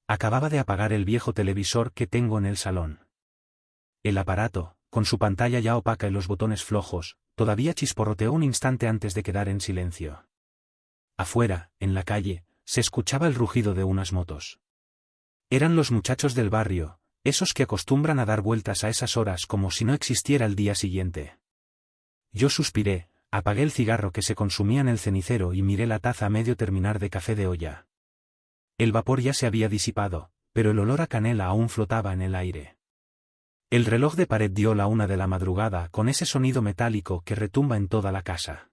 Acababa de apagar el viejo televisor que tengo en el salón. El aparato, con su pantalla ya opaca y los botones flojos, todavía chisporroteó un instante antes de quedar en silencio. Afuera, en la calle, se escuchaba el rugido de unas motos. Eran los muchachos del barrio, esos que acostumbran a dar vueltas a esas horas como si no existiera el día siguiente. Yo suspiré, apagué el cigarro que se consumía en el cenicero y miré la taza a medio terminar de café de olla. El vapor ya se había disipado, pero el olor a canela aún flotaba en el aire. El reloj de pared dio la 1 de la madrugada con ese sonido metálico que retumba en toda la casa.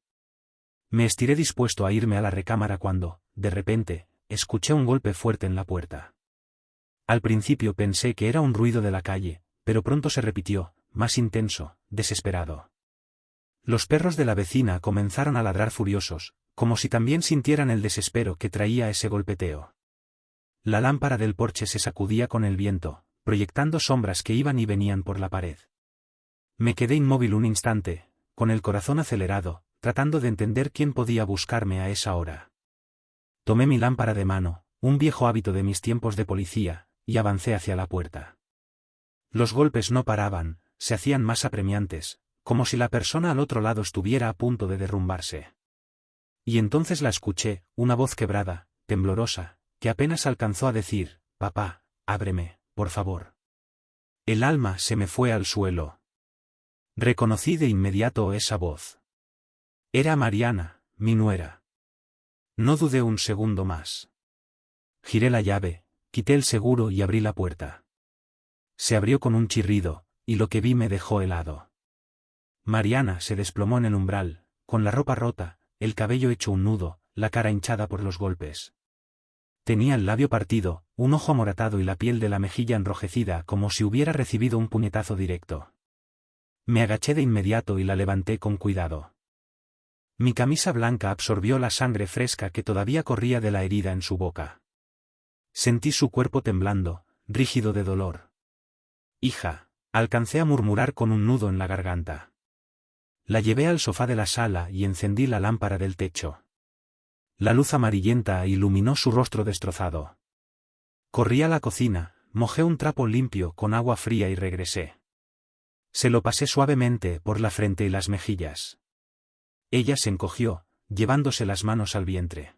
Me estiré dispuesto a irme a la recámara cuando, de repente, escuché un golpe fuerte en la puerta. Al principio pensé que era un ruido de la calle, pero pronto se repitió, más intenso, desesperado. Los perros de la vecina comenzaron a ladrar furiosos, como si también sintieran el desespero que traía ese golpeteo. La lámpara del porche se sacudía con el viento, proyectando sombras que iban y venían por la pared. Me quedé inmóvil un instante, con el corazón acelerado, tratando de entender quién podía buscarme a esa hora. Tomé mi lámpara de mano, un viejo hábito de mis tiempos de policía, y avancé hacia la puerta. Los golpes no paraban, se hacían más apremiantes, como si la persona al otro lado estuviera a punto de derrumbarse. Y entonces la escuché, una voz quebrada, temblorosa, que apenas alcanzó a decir, «Papá, ábreme, por favor». El alma se me fue al suelo. Reconocí de inmediato esa voz. Era Mariana, mi nuera. No dudé un segundo más. Giré la llave, quité el seguro y abrí la puerta. Se abrió con un chirrido, y lo que vi me dejó helado. Mariana se desplomó en el umbral, con la ropa rota, el cabello hecho un nudo, la cara hinchada por los golpes. Tenía el labio partido, un ojo amoratado y la piel de la mejilla enrojecida como si hubiera recibido un puñetazo directo. Me agaché de inmediato y la levanté con cuidado. Mi camisa blanca absorbió la sangre fresca que todavía corría de la herida en su boca. Sentí su cuerpo temblando, rígido de dolor. «Hija», alcancé a murmurar con un nudo en la garganta. La llevé al sofá de la sala y encendí la lámpara del techo. La luz amarillenta iluminó su rostro destrozado. Corrí a la cocina, mojé un trapo limpio con agua fría y regresé. Se lo pasé suavemente por la frente y las mejillas. Ella se encogió, llevándose las manos al vientre.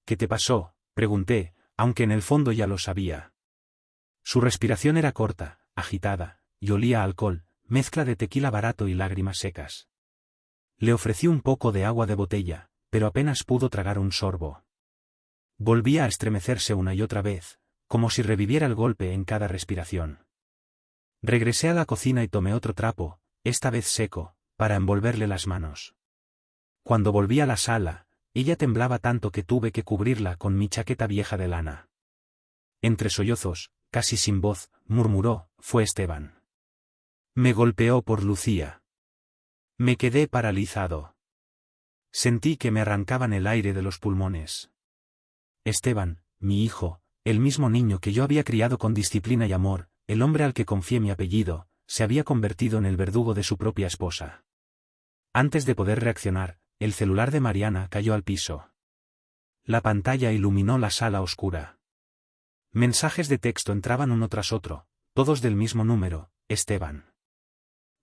«¿Qué te pasó?», pregunté, aunque en el fondo ya lo sabía. Su respiración era corta, agitada, y olía a alcohol, mezcla de tequila barato y lágrimas secas. Le ofrecí un poco de agua de botella, pero apenas pudo tragar un sorbo. Volvía a estremecerse una y otra vez, como si reviviera el golpe en cada respiración. Regresé a la cocina y tomé otro trapo, esta vez seco, para envolverle las manos. Cuando volví a la sala, ella temblaba tanto que tuve que cubrirla con mi chaqueta vieja de lana. Entre sollozos, casi sin voz, murmuró, «Fue Esteban. Me golpeó por Lucía». Me quedé paralizado. Sentí que me arrancaban el aire de los pulmones. Esteban, mi hijo, el mismo niño que yo había criado con disciplina y amor, el hombre al que confié mi apellido, se había convertido en el verdugo de su propia esposa. Antes de poder reaccionar, el celular de Mariana cayó al piso. La pantalla iluminó la sala oscura. Mensajes de texto entraban uno tras otro, todos del mismo número, Esteban.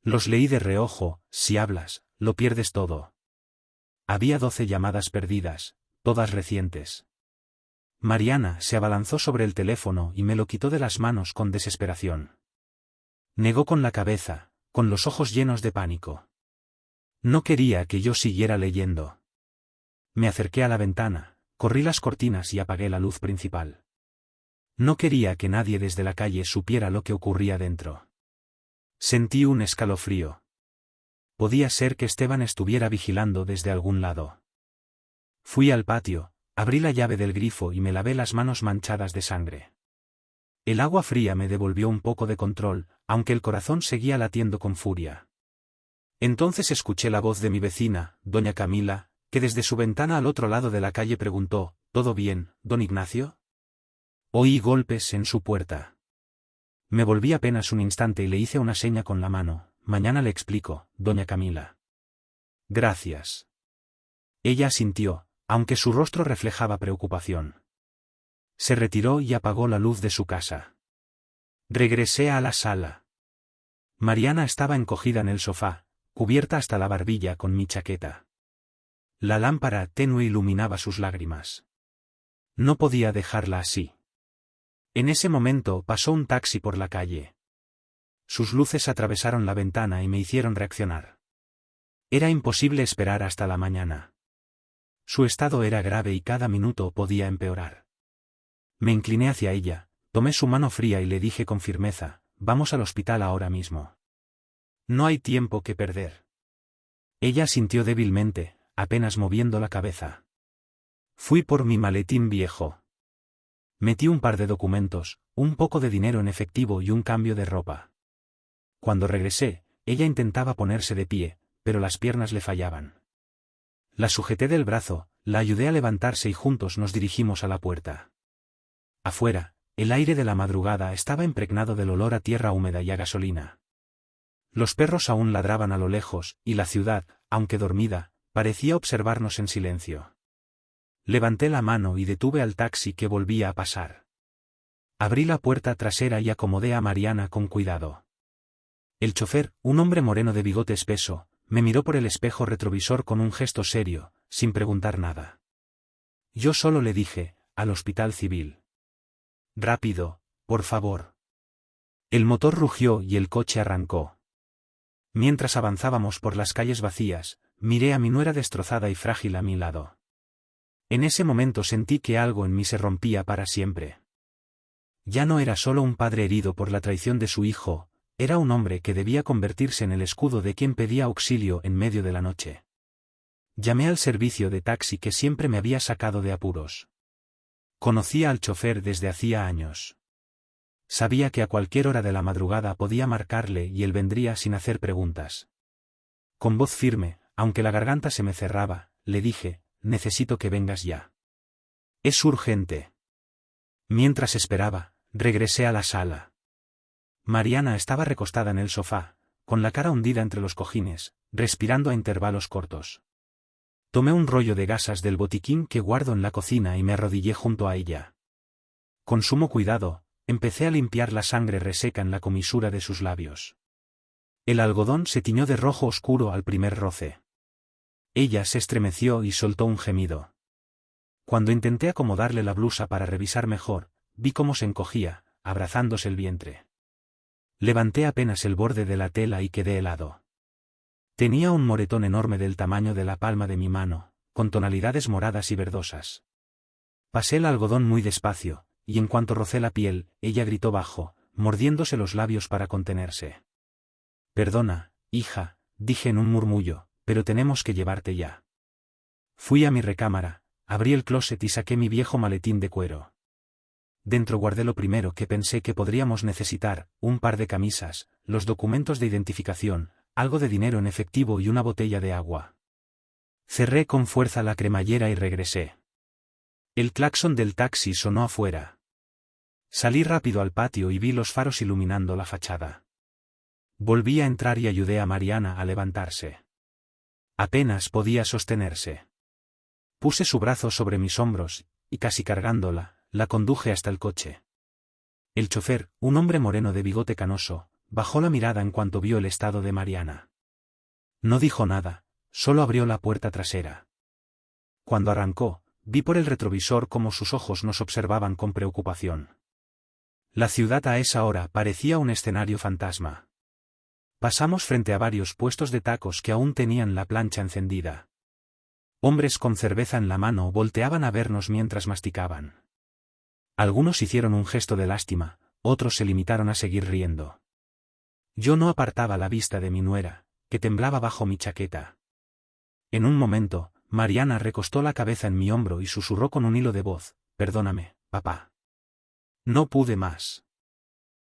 Los leí de reojo, «Si hablas, lo pierdes todo». Había 12 llamadas perdidas, todas recientes. Mariana se abalanzó sobre el teléfono y me lo quitó de las manos con desesperación. Negó con la cabeza, con los ojos llenos de pánico. No quería que yo siguiera leyendo. Me acerqué a la ventana, corrí las cortinas y apagué la luz principal. No quería que nadie desde la calle supiera lo que ocurría dentro. Sentí un escalofrío. Podía ser que Esteban estuviera vigilando desde algún lado. Fui al patio, abrí la llave del grifo y me lavé las manos manchadas de sangre. El agua fría me devolvió un poco de control, aunque el corazón seguía latiendo con furia. Entonces escuché la voz de mi vecina, doña Camila, que desde su ventana al otro lado de la calle preguntó, «¿Todo bien, don Ignacio?». Oí golpes en su puerta. Me volví apenas un instante y le hice una seña con la mano. «Mañana le explico, doña Camila». «Gracias». Ella asintió, aunque su rostro reflejaba preocupación. Se retiró y apagó la luz de su casa. Regresé a la sala. Mariana estaba encogida en el sofá, cubierta hasta la barbilla con mi chaqueta. La lámpara tenue iluminaba sus lágrimas. No podía dejarla así. En ese momento pasó un taxi por la calle. Sus luces atravesaron la ventana y me hicieron reaccionar. Era imposible esperar hasta la mañana. Su estado era grave y cada minuto podía empeorar. Me incliné hacia ella, tomé su mano fría y le dije con firmeza, vamos al hospital ahora mismo. No hay tiempo que perder. Ella asintió débilmente, apenas moviendo la cabeza. Fui por mi maletín viejo. Metí un par de documentos, un poco de dinero en efectivo y un cambio de ropa. Cuando regresé, ella intentaba ponerse de pie, pero las piernas le fallaban. La sujeté del brazo, la ayudé a levantarse y juntos nos dirigimos a la puerta. Afuera, el aire de la madrugada estaba impregnado del olor a tierra húmeda y a gasolina. Los perros aún ladraban a lo lejos, y la ciudad, aunque dormida, parecía observarnos en silencio. Levanté la mano y detuve al taxi que volvía a pasar. Abrí la puerta trasera y acomodé a Mariana con cuidado. El chofer, un hombre moreno de bigote espeso, me miró por el espejo retrovisor con un gesto serio, sin preguntar nada. Yo solo le dije, al hospital civil. Rápido, por favor. El motor rugió y el coche arrancó. Mientras avanzábamos por las calles vacías, miré a mi nuera destrozada y frágil a mi lado. En ese momento sentí que algo en mí se rompía para siempre. Ya no era solo un padre herido por la traición de su hijo, era un hombre que debía convertirse en el escudo de quien pedía auxilio en medio de la noche. Llamé al servicio de taxi que siempre me había sacado de apuros. Conocía al chofer desde hacía años. Sabía que a cualquier hora de la madrugada podía marcarle y él vendría sin hacer preguntas. Con voz firme, aunque la garganta se me cerraba, le dije, necesito que vengas ya. Es urgente. Mientras esperaba, regresé a la sala. Mariana estaba recostada en el sofá, con la cara hundida entre los cojines, respirando a intervalos cortos. Tomé un rollo de gasas del botiquín que guardo en la cocina y me arrodillé junto a ella. Con sumo cuidado, empecé a limpiar la sangre reseca en la comisura de sus labios. El algodón se tiñó de rojo oscuro al primer roce. Ella se estremeció y soltó un gemido. Cuando intenté acomodarle la blusa para revisar mejor, vi cómo se encogía, abrazándose el vientre. Levanté apenas el borde de la tela y quedé helado. Tenía un moretón enorme del tamaño de la palma de mi mano, con tonalidades moradas y verdosas. Pasé el algodón muy despacio, y en cuanto rocé la piel, ella gritó bajo, mordiéndose los labios para contenerse. Perdona, hija, dije en un murmullo, pero tenemos que llevarte ya. Fui a mi recámara, abrí el closet y saqué mi viejo maletín de cuero. Dentro guardé lo primero que pensé que podríamos necesitar, un par de camisas, los documentos de identificación, algo de dinero en efectivo y una botella de agua. Cerré con fuerza la cremallera y regresé. El claxon del taxi sonó afuera. Salí rápido al patio y vi los faros iluminando la fachada. Volví a entrar y ayudé a Mariana a levantarse. Apenas podía sostenerse. Puse su brazo sobre mis hombros, y casi cargándola, la conduje hasta el coche. El chofer, un hombre moreno de bigote canoso, bajó la mirada en cuanto vio el estado de Mariana. No dijo nada, solo abrió la puerta trasera. Cuando arrancó, vi por el retrovisor cómo sus ojos nos observaban con preocupación. La ciudad a esa hora parecía un escenario fantasma. Pasamos frente a varios puestos de tacos que aún tenían la plancha encendida. Hombres con cerveza en la mano volteaban a vernos mientras masticaban. Algunos hicieron un gesto de lástima, otros se limitaron a seguir riendo. Yo no apartaba la vista de mi nuera, que temblaba bajo mi chaqueta. En un momento, Mariana recostó la cabeza en mi hombro y susurró con un hilo de voz, «Perdóname, papá. No pude más».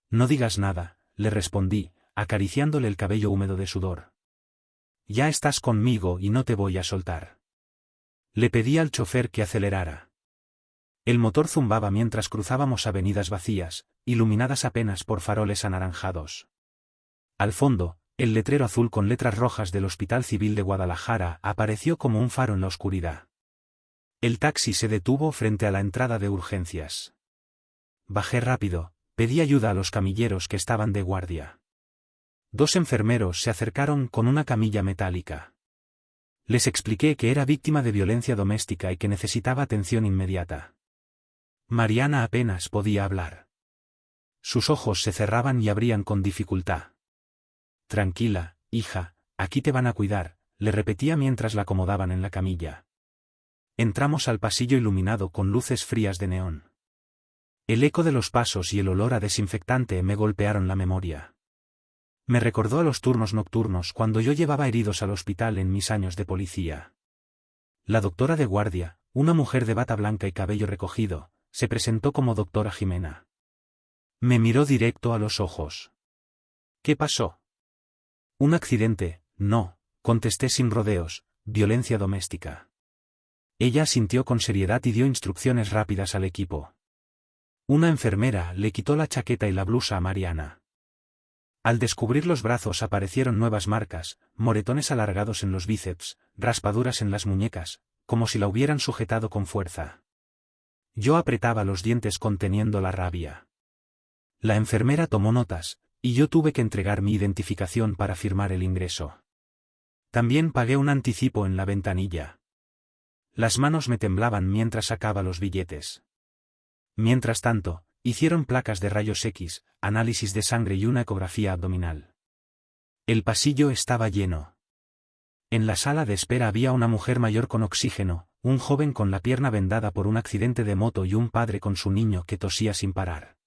«No digas nada», le respondí, acariciándole el cabello húmedo de sudor. «Ya estás conmigo y no te voy a soltar». Le pedí al chofer que acelerara. El motor zumbaba mientras cruzábamos avenidas vacías, iluminadas apenas por faroles anaranjados. Al fondo, el letrero azul con letras rojas del Hospital Civil de Guadalajara apareció como un faro en la oscuridad. El taxi se detuvo frente a la entrada de urgencias. Bajé rápido, pedí ayuda a los camilleros que estaban de guardia. 2 enfermeros se acercaron con una camilla metálica. Les expliqué que era víctima de violencia doméstica y que necesitaba atención inmediata. Mariana apenas podía hablar. Sus ojos se cerraban y abrían con dificultad. Tranquila, hija, aquí te van a cuidar, le repetía mientras la acomodaban en la camilla. Entramos al pasillo iluminado con luces frías de neón. El eco de los pasos y el olor a desinfectante me golpearon la memoria. Me recordó a los turnos nocturnos cuando yo llevaba heridos al hospital en mis años de policía. La doctora de guardia, una mujer de bata blanca y cabello recogido, se presentó como doctora Jimena. Me miró directo a los ojos. ¿Qué pasó? Un accidente, no, contesté sin rodeos, violencia doméstica. Ella asintió con seriedad y dio instrucciones rápidas al equipo. Una enfermera le quitó la chaqueta y la blusa a Mariana. Al descubrir los brazos aparecieron nuevas marcas, moretones alargados en los bíceps, raspaduras en las muñecas, como si la hubieran sujetado con fuerza. Yo apretaba los dientes conteniendo la rabia. La enfermera tomó notas, y yo tuve que entregar mi identificación para firmar el ingreso. También pagué un anticipo en la ventanilla. Las manos me temblaban mientras sacaba los billetes. Mientras tanto, hicieron placas de rayos X, análisis de sangre y una ecografía abdominal. El pasillo estaba lleno. En la sala de espera había una mujer mayor con oxígeno, un joven con la pierna vendada por un accidente de moto y un padre con su niño que tosía sin parar.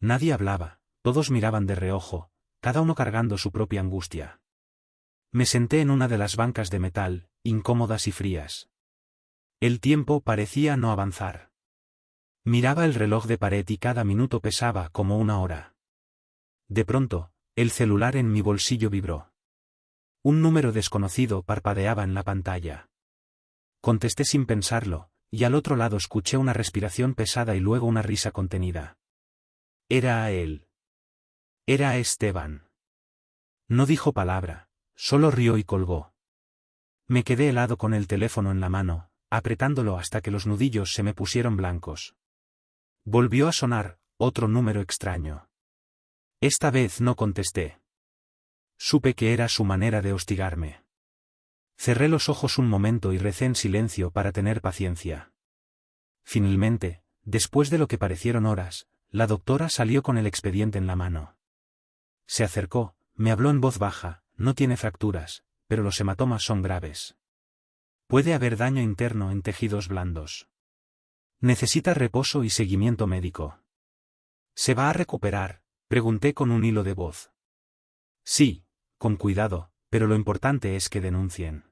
Nadie hablaba, todos miraban de reojo, cada uno cargando su propia angustia. Me senté en una de las bancas de metal, incómodas y frías. El tiempo parecía no avanzar. Miraba el reloj de pared y cada minuto pesaba como una hora. De pronto, el celular en mi bolsillo vibró. Un número desconocido parpadeaba en la pantalla. Contesté sin pensarlo, y al otro lado escuché una respiración pesada y luego una risa contenida. Era a él. Era a Esteban. No dijo palabra, solo rió y colgó. Me quedé helado con el teléfono en la mano, apretándolo hasta que los nudillos se me pusieron blancos. Volvió a sonar, otro número extraño. Esta vez no contesté. Supe que era su manera de hostigarme. Cerré los ojos un momento y recé en silencio para tener paciencia. Finalmente, después de lo que parecieron horas, la doctora salió con el expediente en la mano. Se acercó, me habló en voz baja, no tiene fracturas, pero los hematomas son graves. Puede haber daño interno en tejidos blandos. Necesita reposo y seguimiento médico. ¿Se va a recuperar?, pregunté con un hilo de voz. Sí, con cuidado, pero lo importante es que denuncien.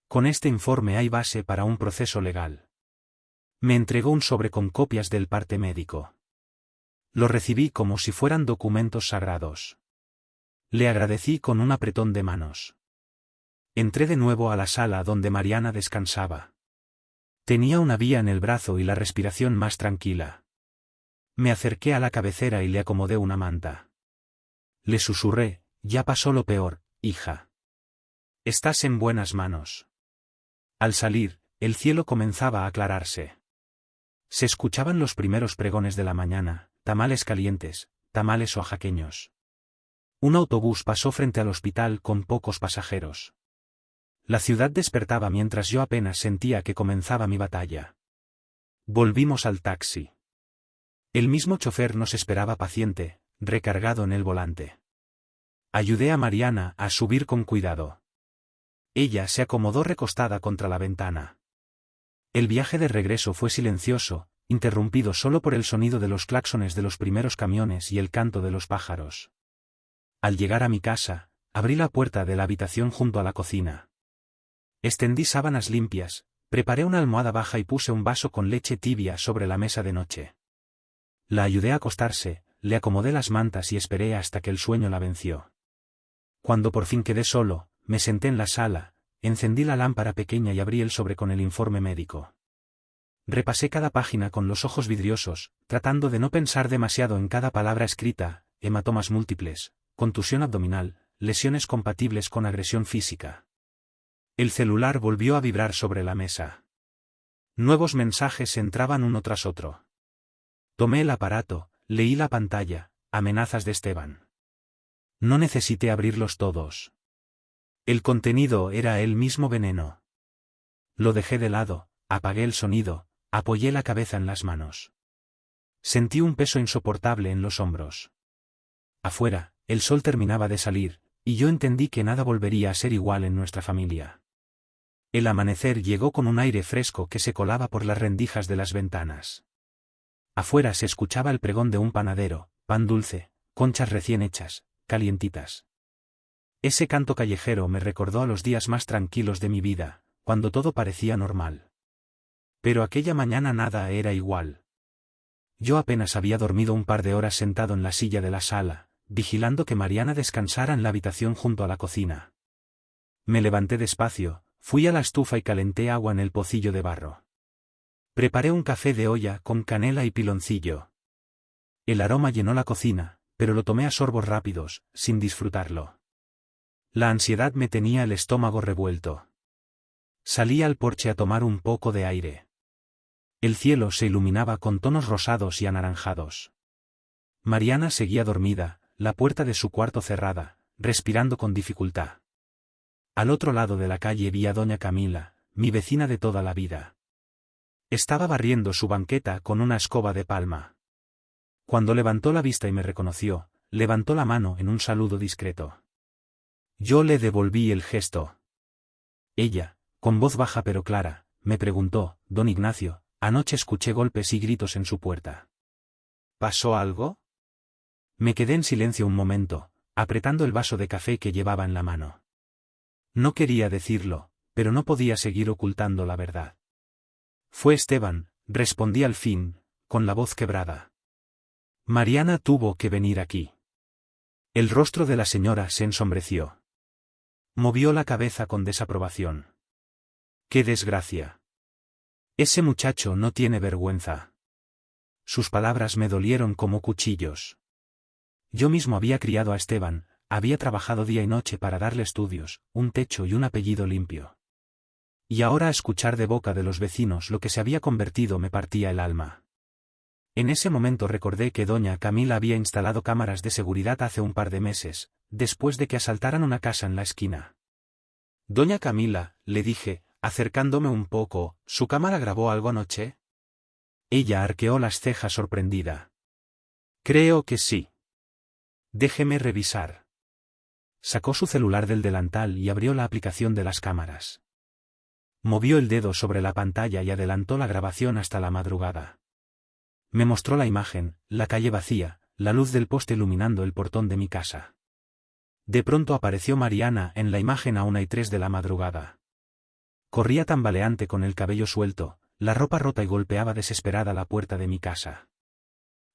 Con este informe hay base para un proceso legal. Me entregó un sobre con copias del parte médico. Lo recibí como si fueran documentos sagrados. Le agradecí con un apretón de manos. Entré de nuevo a la sala donde Mariana descansaba. Tenía una vía en el brazo y la respiración más tranquila. Me acerqué a la cabecera y le acomodé una manta. Le susurré, ya pasó lo peor, hija. Estás en buenas manos. Al salir, el cielo comenzaba a aclararse. Se escuchaban los primeros pregones de la mañana, tamales calientes, tamales oaxaqueños. Un autobús pasó frente al hospital con pocos pasajeros. La ciudad despertaba mientras yo apenas sentía que comenzaba mi batalla. Volvimos al taxi. El mismo chofer nos esperaba paciente, recargado en el volante. Ayudé a Mariana a subir con cuidado. Ella se acomodó recostada contra la ventana. El viaje de regreso fue silencioso, interrumpido solo por el sonido de los claxones de los primeros camiones y el canto de los pájaros. Al llegar a mi casa, abrí la puerta de la habitación junto a la cocina. Extendí sábanas limpias, preparé una almohada baja y puse un vaso con leche tibia sobre la mesa de noche. La ayudé a acostarse, le acomodé las mantas y esperé hasta que el sueño la venció. Cuando por fin quedé solo, me senté en la sala, encendí la lámpara pequeña y abrí el sobre con el informe médico. Repasé cada página con los ojos vidriosos, tratando de no pensar demasiado en cada palabra escrita: hematomas múltiples, contusión abdominal, lesiones compatibles con agresión física. El celular volvió a vibrar sobre la mesa. Nuevos mensajes entraban uno tras otro. Tomé el aparato, leí la pantalla, amenazas de Esteban. No necesité abrirlos todos. El contenido era el mismo veneno. Lo dejé de lado, apagué el sonido, apoyé la cabeza en las manos. Sentí un peso insoportable en los hombros. Afuera, el sol terminaba de salir, y yo entendí que nada volvería a ser igual en nuestra familia. El amanecer llegó con un aire fresco que se colaba por las rendijas de las ventanas. Afuera se escuchaba el pregón de un panadero, pan dulce, conchas recién hechas, calientitas. Ese canto callejero me recordó a los días más tranquilos de mi vida, cuando todo parecía normal. Pero aquella mañana nada era igual. Yo apenas había dormido un par de horas sentado en la silla de la sala, vigilando que Mariana descansara en la habitación junto a la cocina. Me levanté despacio, fui a la estufa y calenté agua en el pocillo de barro. Preparé un café de olla con canela y piloncillo. El aroma llenó la cocina, pero lo tomé a sorbos rápidos, sin disfrutarlo. La ansiedad me tenía el estómago revuelto. Salí al porche a tomar un poco de aire. El cielo se iluminaba con tonos rosados y anaranjados. Mariana seguía dormida, la puerta de su cuarto cerrada, respirando con dificultad. Al otro lado de la calle vi a doña Camila, mi vecina de toda la vida. Estaba barriendo su banqueta con una escoba de palma. Cuando levantó la vista y me reconoció, levantó la mano en un saludo discreto. Yo le devolví el gesto. Ella, con voz baja pero clara, me preguntó: «Don Ignacio, anoche escuché golpes y gritos en su puerta. ¿Pasó algo?» Me quedé en silencio un momento, apretando el vaso de café que llevaba en la mano. No quería decirlo, pero no podía seguir ocultando la verdad. «Fue Esteban», respondí al fin, con la voz quebrada. «Mariana tuvo que venir aquí». El rostro de la señora se ensombreció. Movió la cabeza con desaprobación. «¡Qué desgracia! Ese muchacho no tiene vergüenza». Sus palabras me dolieron como cuchillos. Yo mismo había criado a Esteban, había trabajado día y noche para darle estudios, un techo y un apellido limpio. Y ahora escuchar de boca de los vecinos lo que se había convertido me partía el alma. En ese momento recordé que doña Camila había instalado cámaras de seguridad hace un par de meses, después de que asaltaran una casa en la esquina. «Doña Camila», le dije, acercándome un poco, «¿su cámara grabó algo anoche?» Ella arqueó las cejas sorprendida. «Creo que sí». «Déjeme revisar». Sacó su celular del delantal y abrió la aplicación de las cámaras. Movió el dedo sobre la pantalla y adelantó la grabación hasta la madrugada. Me mostró la imagen, la calle vacía, la luz del poste iluminando el portón de mi casa. De pronto apareció Mariana en la imagen a 1:03 de la madrugada. Corría tambaleante con el cabello suelto, la ropa rota y golpeaba desesperada la puerta de mi casa.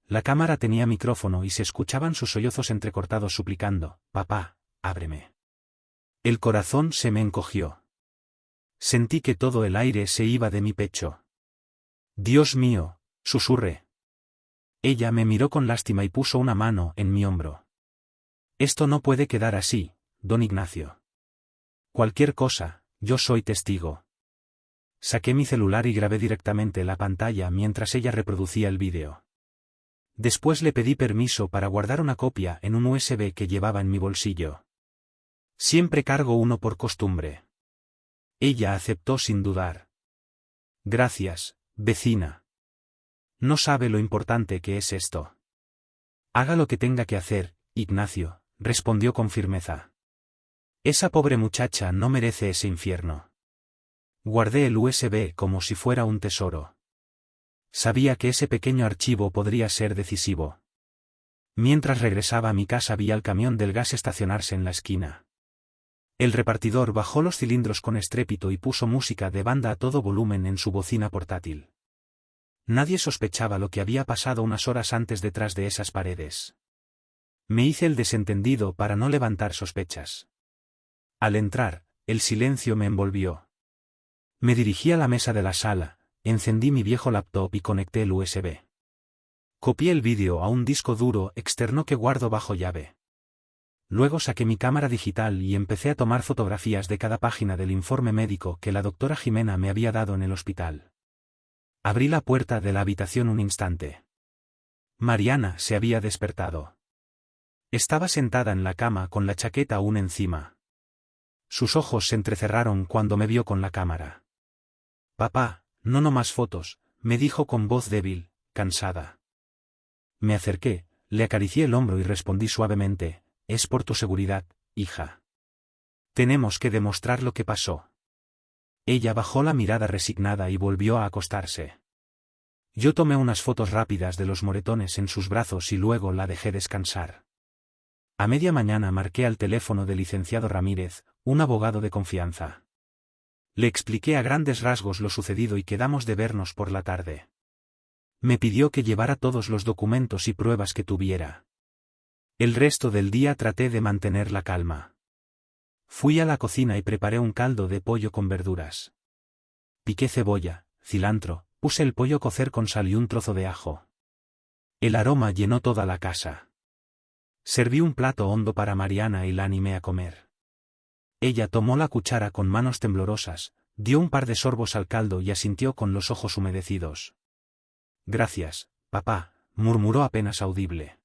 La cámara tenía micrófono y se escuchaban sus sollozos entrecortados suplicando: «Papá, ábreme». El corazón se me encogió. Sentí que todo el aire se iba de mi pecho. «Dios mío», susurré. Ella me miró con lástima y puso una mano en mi hombro. «Esto no puede quedar así, don Ignacio. Cualquier cosa, yo soy testigo». Saqué mi celular y grabé directamente la pantalla mientras ella reproducía el vídeo. Después le pedí permiso para guardar una copia en un USB que llevaba en mi bolsillo. «Siempre cargo uno por costumbre». Ella aceptó sin dudar. «Gracias, vecina. No sabe lo importante que es esto». «Haga lo que tenga que hacer, Ignacio», respondió con firmeza. «Esa pobre muchacha no merece ese infierno». Guardé el USB como si fuera un tesoro. Sabía que ese pequeño archivo podría ser decisivo. Mientras regresaba a mi casa vi al camión del gas estacionarse en la esquina. El repartidor bajó los cilindros con estrépito y puso música de banda a todo volumen en su bocina portátil. Nadie sospechaba lo que había pasado unas horas antes detrás de esas paredes. Me hice el desentendido para no levantar sospechas. Al entrar, el silencio me envolvió. Me dirigí a la mesa de la sala, encendí mi viejo laptop y conecté el USB. Copié el vídeo a un disco duro externo que guardo bajo llave. Luego saqué mi cámara digital y empecé a tomar fotografías de cada página del informe médico que la doctora Jimena me había dado en el hospital. Abrí la puerta de la habitación un instante. Mariana se había despertado. Estaba sentada en la cama con la chaqueta aún encima. Sus ojos se entrecerraron cuando me vio con la cámara. Papá, no más fotos, me dijo con voz débil, cansada. Me acerqué, le acaricié el hombro y respondí suavemente, es por tu seguridad, hija. Tenemos que demostrar lo que pasó. Ella bajó la mirada resignada y volvió a acostarse. Yo tomé unas fotos rápidas de los moretones en sus brazos y luego la dejé descansar. A media mañana marqué al teléfono del licenciado Ramírez, un abogado de confianza. Le expliqué a grandes rasgos lo sucedido y quedamos de vernos por la tarde. Me pidió que llevara todos los documentos y pruebas que tuviera. El resto del día traté de mantener la calma. Fui a la cocina y preparé un caldo de pollo con verduras. Piqué cebolla, cilantro, puse el pollo a cocer con sal y un trozo de ajo. El aroma llenó toda la casa. Serví un plato hondo para Mariana y la animé a comer. Ella tomó la cuchara con manos temblorosas, dio un par de sorbos al caldo y asintió con los ojos humedecidos. Gracias, papá, murmuró apenas audible.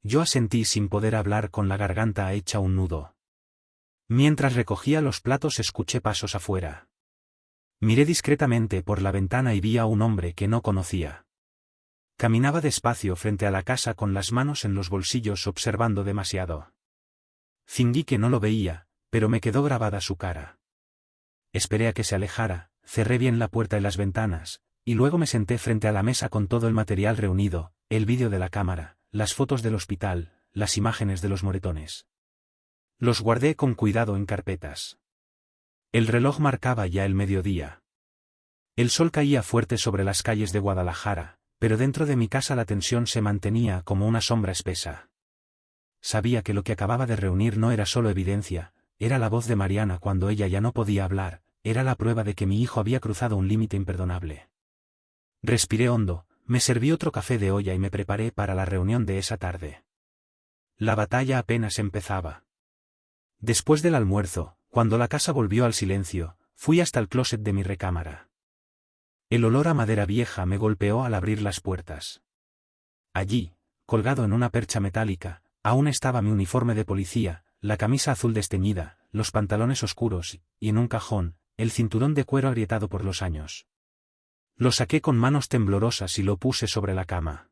Yo asentí sin poder hablar con la garganta hecha un nudo. Mientras recogía los platos escuché pasos afuera. Miré discretamente por la ventana y vi a un hombre que no conocía. Caminaba despacio frente a la casa con las manos en los bolsillos observando demasiado. Fingí que no lo veía, pero me quedó grabada su cara. Esperé a que se alejara, cerré bien la puerta y las ventanas, y luego me senté frente a la mesa con todo el material reunido, el vídeo de la cámara, las fotos del hospital, las imágenes de los moretones. Los guardé con cuidado en carpetas. El reloj marcaba ya el mediodía. El sol caía fuerte sobre las calles de Guadalajara, pero dentro de mi casa la tensión se mantenía como una sombra espesa. Sabía que lo que acababa de reunir no era solo evidencia, era la voz de Mariana cuando ella ya no podía hablar, era la prueba de que mi hijo había cruzado un límite imperdonable. Respiré hondo, me serví otro café de olla y me preparé para la reunión de esa tarde. La batalla apenas empezaba. Después del almuerzo, cuando la casa volvió al silencio, fui hasta el closet de mi recámara. El olor a madera vieja me golpeó al abrir las puertas. Allí, colgado en una percha metálica, aún estaba mi uniforme de policía, la camisa azul desteñida, los pantalones oscuros, y en un cajón, el cinturón de cuero agrietado por los años. Lo saqué con manos temblorosas y lo puse sobre la cama.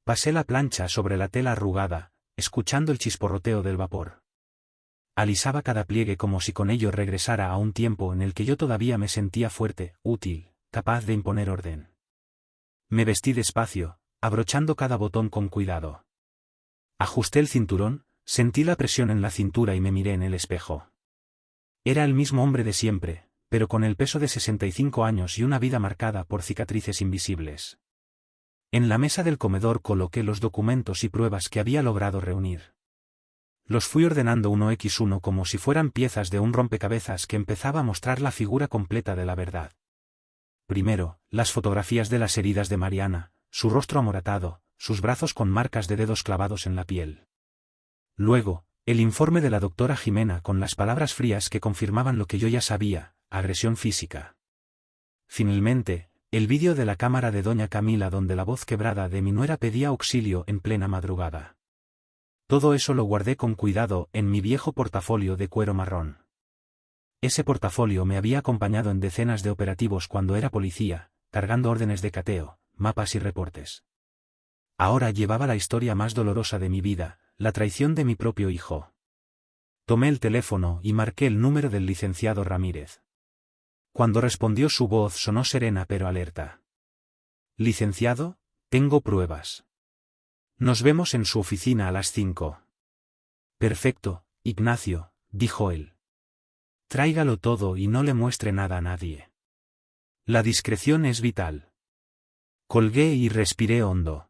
Pasé la plancha sobre la tela arrugada, escuchando el chisporroteo del vapor. Alisaba cada pliegue como si con ello regresara a un tiempo en el que yo todavía me sentía fuerte, útil, capaz de imponer orden. Me vestí despacio, abrochando cada botón con cuidado. Ajusté el cinturón, sentí la presión en la cintura y me miré en el espejo. Era el mismo hombre de siempre, pero con el peso de 65 años y una vida marcada por cicatrices invisibles. En la mesa del comedor coloqué los documentos y pruebas que había logrado reunir. Los fui ordenando uno x uno como si fueran piezas de un rompecabezas que empezaba a mostrar la figura completa de la verdad. Primero, las fotografías de las heridas de Mariana, su rostro amoratado, sus brazos con marcas de dedos clavados en la piel. Luego, el informe de la doctora Jimena con las palabras frías que confirmaban lo que yo ya sabía, agresión física. Finalmente, el vídeo de la cámara de doña Camila donde la voz quebrada de mi nuera pedía auxilio en plena madrugada. Todo eso lo guardé con cuidado en mi viejo portafolio de cuero marrón. Ese portafolio me había acompañado en decenas de operativos cuando era policía, cargando órdenes de cateo, mapas y reportes. Ahora llevaba la historia más dolorosa de mi vida, la traición de mi propio hijo. Tomé el teléfono y marqué el número del licenciado Ramírez. Cuando respondió su voz sonó serena pero alerta. Licenciado, tengo pruebas. Nos vemos en su oficina a las 5. Perfecto, Ignacio, dijo él. Tráigalo todo y no le muestre nada a nadie. La discreción es vital. Colgué y respiré hondo.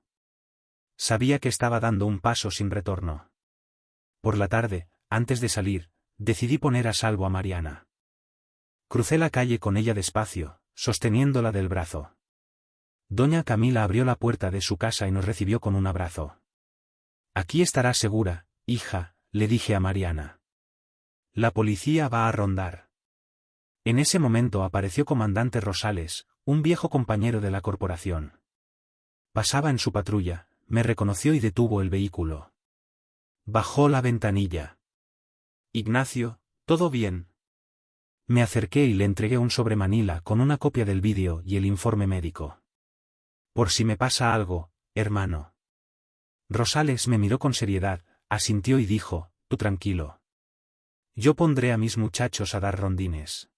Sabía que estaba dando un paso sin retorno. Por la tarde, antes de salir, decidí poner a salvo a Mariana. Crucé la calle con ella despacio, sosteniéndola del brazo. Doña Camila abrió la puerta de su casa y nos recibió con un abrazo. Aquí estarás segura, hija, le dije a Mariana. La policía va a rondar. En ese momento apareció comandante Rosales, un viejo compañero de la corporación. Pasaba en su patrulla, me reconoció y detuvo el vehículo. Bajó la ventanilla. Ignacio, ¿todo bien? Me acerqué y le entregué un sobre manila con una copia del vídeo y el informe médico. Por si me pasa algo, hermano. Rosales me miró con seriedad, asintió y dijo, tú tranquilo. Yo pondré a mis muchachos a dar rondines.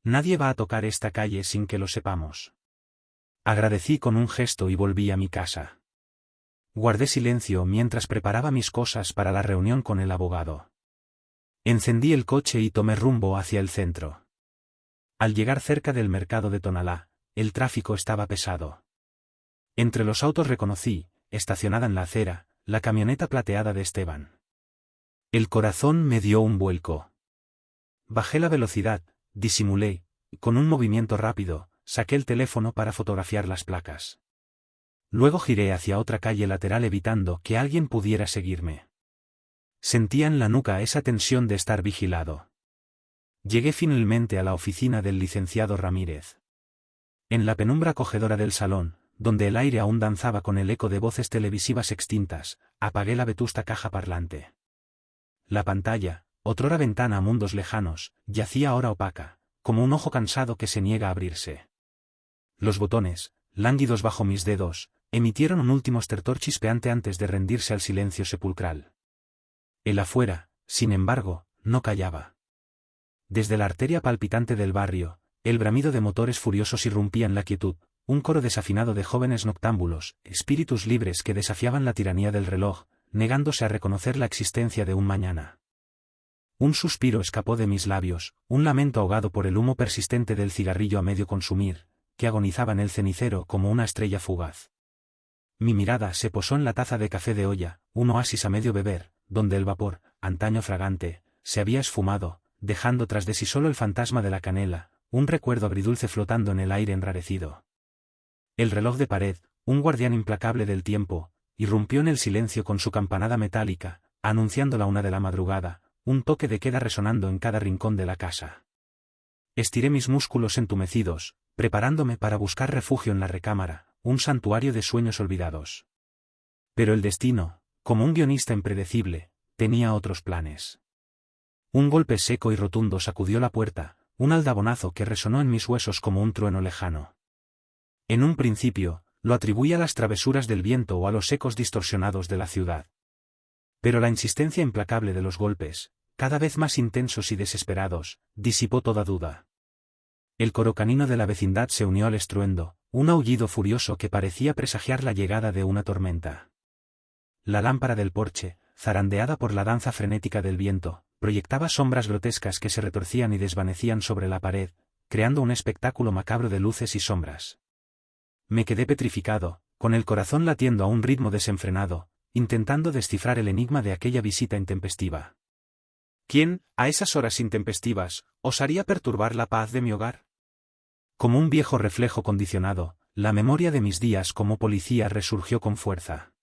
Nadie va a tocar esta calle sin que lo sepamos. Agradecí con un gesto y volví a mi casa. Guardé silencio mientras preparaba mis cosas para la reunión con el abogado. Encendí el coche y tomé rumbo hacia el centro. Al llegar cerca del mercado de Tonalá, el tráfico estaba pesado. Entre los autos reconocí, estacionada en la acera, la camioneta plateada de Esteban. El corazón me dio un vuelco. Bajé la velocidad, disimulé, y con un movimiento rápido, saqué el teléfono para fotografiar las placas. Luego giré hacia otra calle lateral evitando que alguien pudiera seguirme. Sentía en la nuca esa tensión de estar vigilado. Llegué finalmente a la oficina del licenciado Ramírez. En la penumbra acogedora del salón, donde el aire aún danzaba con el eco de voces televisivas extintas, apagué la vetusta caja parlante. La pantalla, otrora ventana a mundos lejanos, yacía ahora opaca, como un ojo cansado que se niega a abrirse. Los botones, lánguidos bajo mis dedos, emitieron un último estertor chispeante antes de rendirse al silencio sepulcral. El afuera, sin embargo, no callaba. Desde la arteria palpitante del barrio, el bramido de motores furiosos irrumpía en la quietud, un coro desafinado de jóvenes noctámbulos, espíritus libres que desafiaban la tiranía del reloj, negándose a reconocer la existencia de un mañana. Un suspiro escapó de mis labios, un lamento ahogado por el humo persistente del cigarrillo a medio consumir, que agonizaba en el cenicero como una estrella fugaz. Mi mirada se posó en la taza de café de olla, un oasis a medio beber, donde el vapor, antaño fragante, se había esfumado, dejando tras de sí solo el fantasma de la canela, un recuerdo agridulce flotando en el aire enrarecido. El reloj de pared, un guardián implacable del tiempo, irrumpió en el silencio con su campanada metálica, anunciando la 1 de la madrugada, un toque de queda resonando en cada rincón de la casa. Estiré mis músculos entumecidos, preparándome para buscar refugio en la recámara, un santuario de sueños olvidados. Pero el destino, como un guionista impredecible, tenía otros planes. Un golpe seco y rotundo sacudió la puerta, un aldabonazo que resonó en mis huesos como un trueno lejano. En un principio, lo atribuí a las travesuras del viento o a los ecos distorsionados de la ciudad. Pero la insistencia implacable de los golpes, cada vez más intensos y desesperados, disipó toda duda. El coro canino de la vecindad se unió al estruendo, un aullido furioso que parecía presagiar la llegada de una tormenta. La lámpara del porche, zarandeada por la danza frenética del viento, proyectaba sombras grotescas que se retorcían y desvanecían sobre la pared, creando un espectáculo macabro de luces y sombras. Me quedé petrificado, con el corazón latiendo a un ritmo desenfrenado, intentando descifrar el enigma de aquella visita intempestiva. ¿Quién, a esas horas intempestivas, osaría perturbar la paz de mi hogar? Como un viejo reflejo condicionado, la memoria de mis días como policía resurgió con fuerza.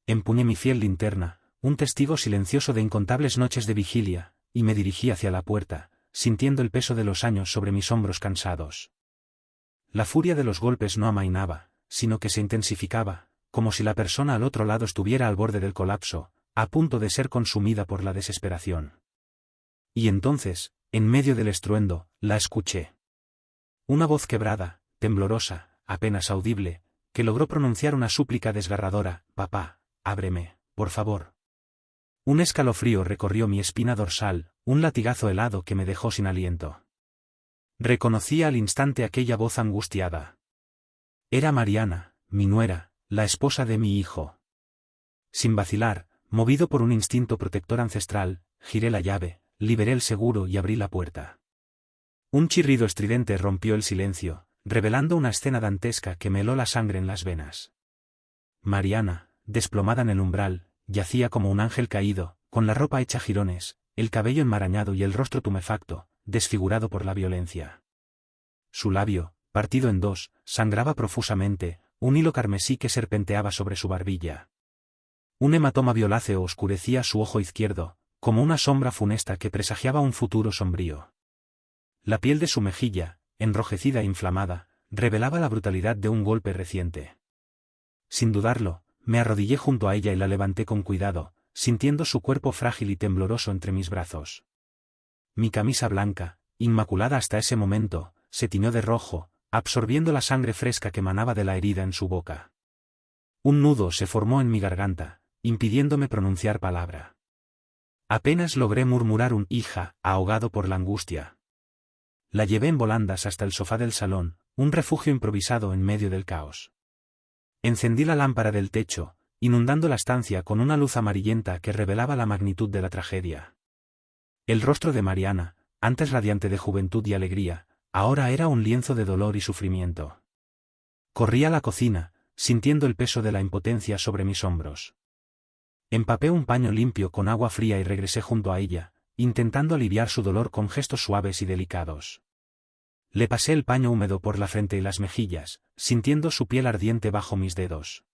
Empuñé mi fiel linterna, un testigo silencioso de incontables noches de vigilia, y me dirigí hacia la puerta, sintiendo el peso de los años sobre mis hombros cansados. La furia de los golpes no amainaba, sino que se intensificaba, como si la persona al otro lado estuviera al borde del colapso, a punto de ser consumida por la desesperación. Y entonces, en medio del estruendo, la escuché. Una voz quebrada, temblorosa, apenas audible, que logró pronunciar una súplica desgarradora: «Papá, ábreme, por favor». Un escalofrío recorrió mi espina dorsal, un latigazo helado que me dejó sin aliento. Reconocí al instante aquella voz angustiada. Era Mariana, mi nuera, la esposa de mi hijo. Sin vacilar, movido por un instinto protector ancestral, giré la llave, liberé el seguro y abrí la puerta. Un chirrido estridente rompió el silencio, revelando una escena dantesca que me heló la sangre en las venas. Mariana, desplomada en el umbral, yacía como un ángel caído, con la ropa hecha jirones, el cabello enmarañado y el rostro tumefacto, desfigurado por la violencia. Su labio, partido en dos, sangraba profusamente, un hilo carmesí que serpenteaba sobre su barbilla. Un hematoma violáceo oscurecía su ojo izquierdo, como una sombra funesta que presagiaba un futuro sombrío. La piel de su mejilla, enrojecida e inflamada, revelaba la brutalidad de un golpe reciente. Sin dudarlo, me arrodillé junto a ella y la levanté con cuidado, sintiendo su cuerpo frágil y tembloroso entre mis brazos. Mi camisa blanca, inmaculada hasta ese momento, se tiñó de rojo, absorbiendo la sangre fresca que manaba de la herida en su boca. Un nudo se formó en mi garganta, impidiéndome pronunciar palabra. Apenas logré murmurar un hija, ahogado por la angustia. La llevé en volandas hasta el sofá del salón, un refugio improvisado en medio del caos. Encendí la lámpara del techo, inundando la estancia con una luz amarillenta que revelaba la magnitud de la tragedia. El rostro de Mariana, antes radiante de juventud y alegría, ahora era un lienzo de dolor y sufrimiento. Corrí a la cocina, sintiendo el peso de la impotencia sobre mis hombros. Empapé un paño limpio con agua fría y regresé junto a ella, intentando aliviar su dolor con gestos suaves y delicados. Le pasé el paño húmedo por la frente y las mejillas, sintiendo su piel ardiente bajo mis dedos.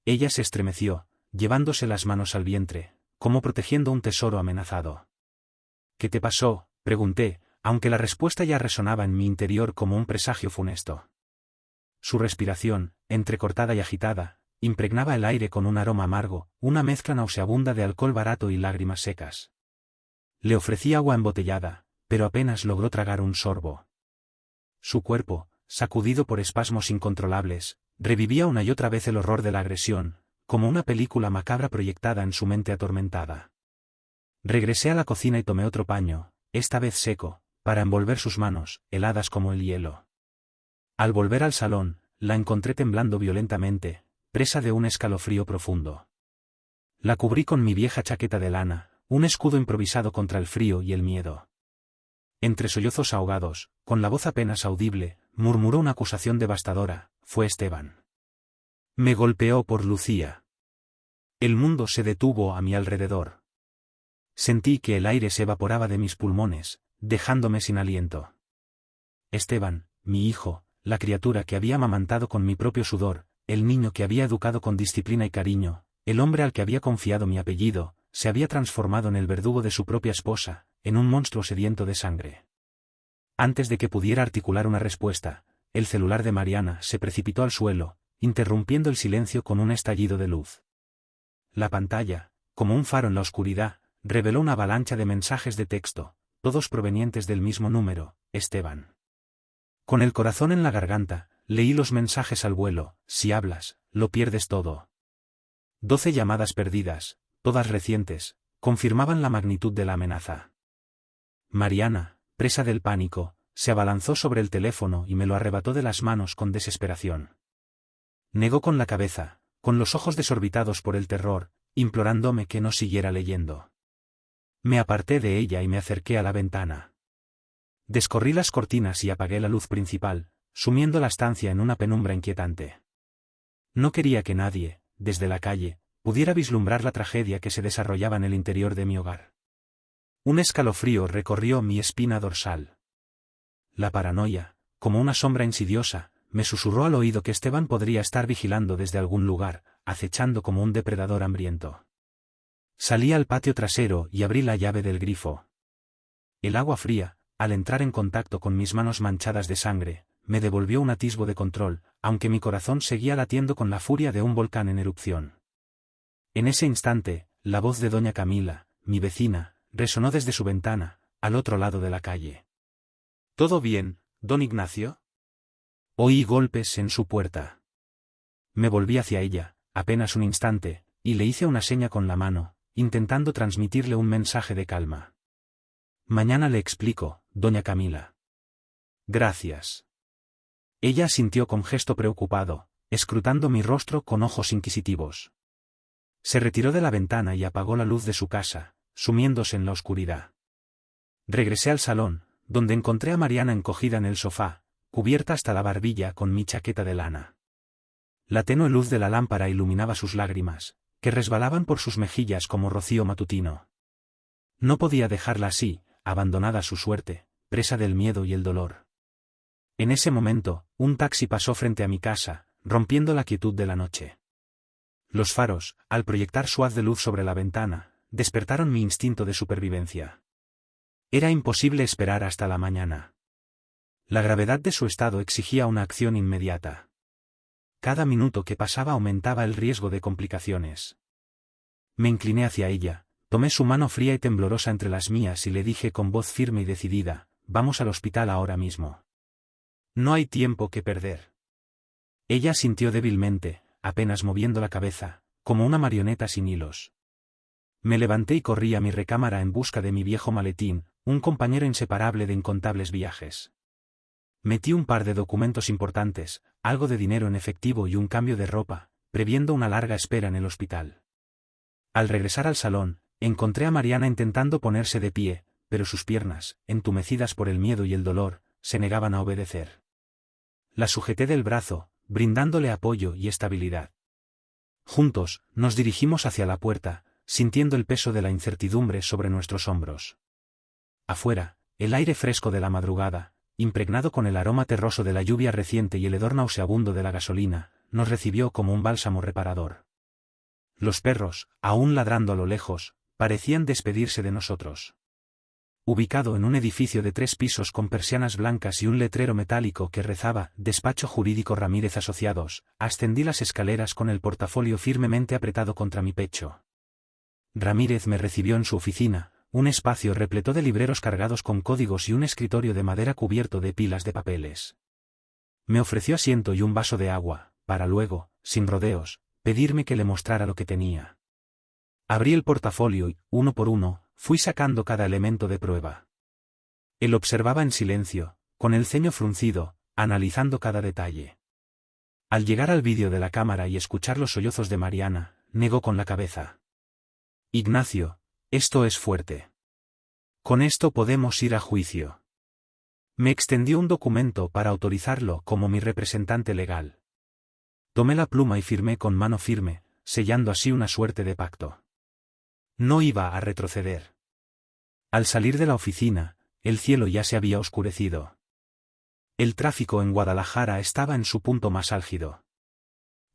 Ella se estremeció, llevándose las manos al vientre, como protegiendo un tesoro amenazado. «¿Qué te pasó?», pregunté, aunque la respuesta ya resonaba en mi interior como un presagio funesto. Su respiración, entrecortada y agitada, impregnaba el aire con un aroma amargo, una mezcla nauseabunda de alcohol barato y lágrimas secas. Le ofrecí agua embotellada, pero apenas logró tragar un sorbo. Su cuerpo, sacudido por espasmos incontrolables, revivía una y otra vez el horror de la agresión, como una película macabra proyectada en su mente atormentada. Regresé a la cocina y tomé otro paño, esta vez seco, para envolver sus manos, heladas como el hielo. Al volver al salón, la encontré temblando violentamente, presa de un escalofrío profundo. La cubrí con mi vieja chaqueta de lana, un escudo improvisado contra el frío y el miedo. Entre sollozos ahogados, con la voz apenas audible, murmuró una acusación devastadora: «Fue Esteban. Me golpeó por Lucía». El mundo se detuvo a mi alrededor. Sentí que el aire se evaporaba de mis pulmones, dejándome sin aliento. Esteban, mi hijo, la criatura que había amamantado con mi propio sudor, el niño que había educado con disciplina y cariño, el hombre al que había confiado mi apellido, se había transformado en el verdugo de su propia esposa, en un monstruo sediento de sangre. Antes de que pudiera articular una respuesta, el celular de Mariana se precipitó al suelo, interrumpiendo el silencio con un estallido de luz. La pantalla, como un faro en la oscuridad, reveló una avalancha de mensajes de texto, todos provenientes del mismo número: Esteban. Con el corazón en la garganta, leí los mensajes al vuelo: «Si hablas, lo pierdes todo». 12 llamadas perdidas, todas recientes, confirmaban la magnitud de la amenaza. Mariana, presa del pánico, se abalanzó sobre el teléfono y me lo arrebató de las manos con desesperación. Negó con la cabeza, con los ojos desorbitados por el terror, implorándome que no siguiera leyendo. Me aparté de ella y me acerqué a la ventana. Descorrí las cortinas y apagué la luz principal, sumiendo la estancia en una penumbra inquietante. No quería que nadie, desde la calle, pudiera vislumbrar la tragedia que se desarrollaba en el interior de mi hogar. Un escalofrío recorrió mi espina dorsal. La paranoia, como una sombra insidiosa, me susurró al oído que Esteban podría estar vigilando desde algún lugar, acechando como un depredador hambriento. Salí al patio trasero y abrí la llave del grifo. El agua fría, al entrar en contacto con mis manos manchadas de sangre, me devolvió un atisbo de control, aunque mi corazón seguía latiendo con la furia de un volcán en erupción. En ese instante, la voz de doña Camila, mi vecina, resonó desde su ventana, al otro lado de la calle. «¿Todo bien, don Ignacio?». Oí golpes en su puerta. Me volví hacia ella, apenas un instante, y le hice una seña con la mano, intentando transmitirle un mensaje de calma. «Mañana le explico, doña Camila». «Gracias». Ella asintió con gesto preocupado, escrutando mi rostro con ojos inquisitivos. Se retiró de la ventana y apagó la luz de su casa, sumiéndose en la oscuridad. Regresé al salón, donde encontré a Mariana encogida en el sofá, cubierta hasta la barbilla con mi chaqueta de lana. La tenue luz de la lámpara iluminaba sus lágrimas, que resbalaban por sus mejillas como rocío matutino. No podía dejarla así, abandonada a su suerte, presa del miedo y el dolor. En ese momento, un taxi pasó frente a mi casa, rompiendo la quietud de la noche. Los faros, al proyectar su haz de luz sobre la ventana, despertaron mi instinto de supervivencia. Era imposible esperar hasta la mañana. La gravedad de su estado exigía una acción inmediata. cada minuto que pasaba aumentaba el riesgo de complicaciones. Me incliné hacia ella, tomé su mano fría y temblorosa entre las mías y le dije con voz firme y decidida, «Vamos al hospital ahora mismo. No hay tiempo que perder». Ella sintió débilmente, apenas moviendo la cabeza, como una marioneta sin hilos. Me levanté y corrí a mi recámara en busca de mi viejo maletín, un compañero inseparable de incontables viajes. Metí un par de documentos importantes, algo de dinero en efectivo y un cambio de ropa, previendo una larga espera en el hospital. Al regresar al salón, encontré a Mariana intentando ponerse de pie, pero sus piernas, entumecidas por el miedo y el dolor, se negaban a obedecer. La sujeté del brazo, brindándole apoyo y estabilidad. Juntos, nos dirigimos hacia la puerta, sintiendo el peso de la incertidumbre sobre nuestros hombros. Afuera, el aire fresco de la madrugada, impregnado con el aroma terroso de la lluvia reciente y el hedor nauseabundo de la gasolina, nos recibió como un bálsamo reparador. Los perros, aún ladrando a lo lejos, parecían despedirse de nosotros. Ubicado en un edificio de 3 pisos con persianas blancas y un letrero metálico que rezaba «Despacho Jurídico Ramírez Asociados», ascendí las escaleras con el portafolio firmemente apretado contra mi pecho. Ramírez me recibió en su oficina, un espacio repleto de libreros cargados con códigos y un escritorio de madera cubierto de pilas de papeles. Me ofreció asiento y un vaso de agua, para luego, sin rodeos, pedirme que le mostrara lo que tenía. Abrí el portafolio y, uno por uno, fui sacando cada elemento de prueba. Él observaba en silencio, con el ceño fruncido, analizando cada detalle. Al llegar al vídeo de la cámara y escuchar los sollozos de Mariana, negó con la cabeza. «Ignacio, esto es fuerte. Con esto podemos ir a juicio». Me extendió un documento para autorizarlo como mi representante legal. Tomé la pluma y firmé con mano firme, sellando así una suerte de pacto. No iba a retroceder. Al salir de la oficina, el cielo ya se había oscurecido. El tráfico en Guadalajara estaba en su punto más álgido.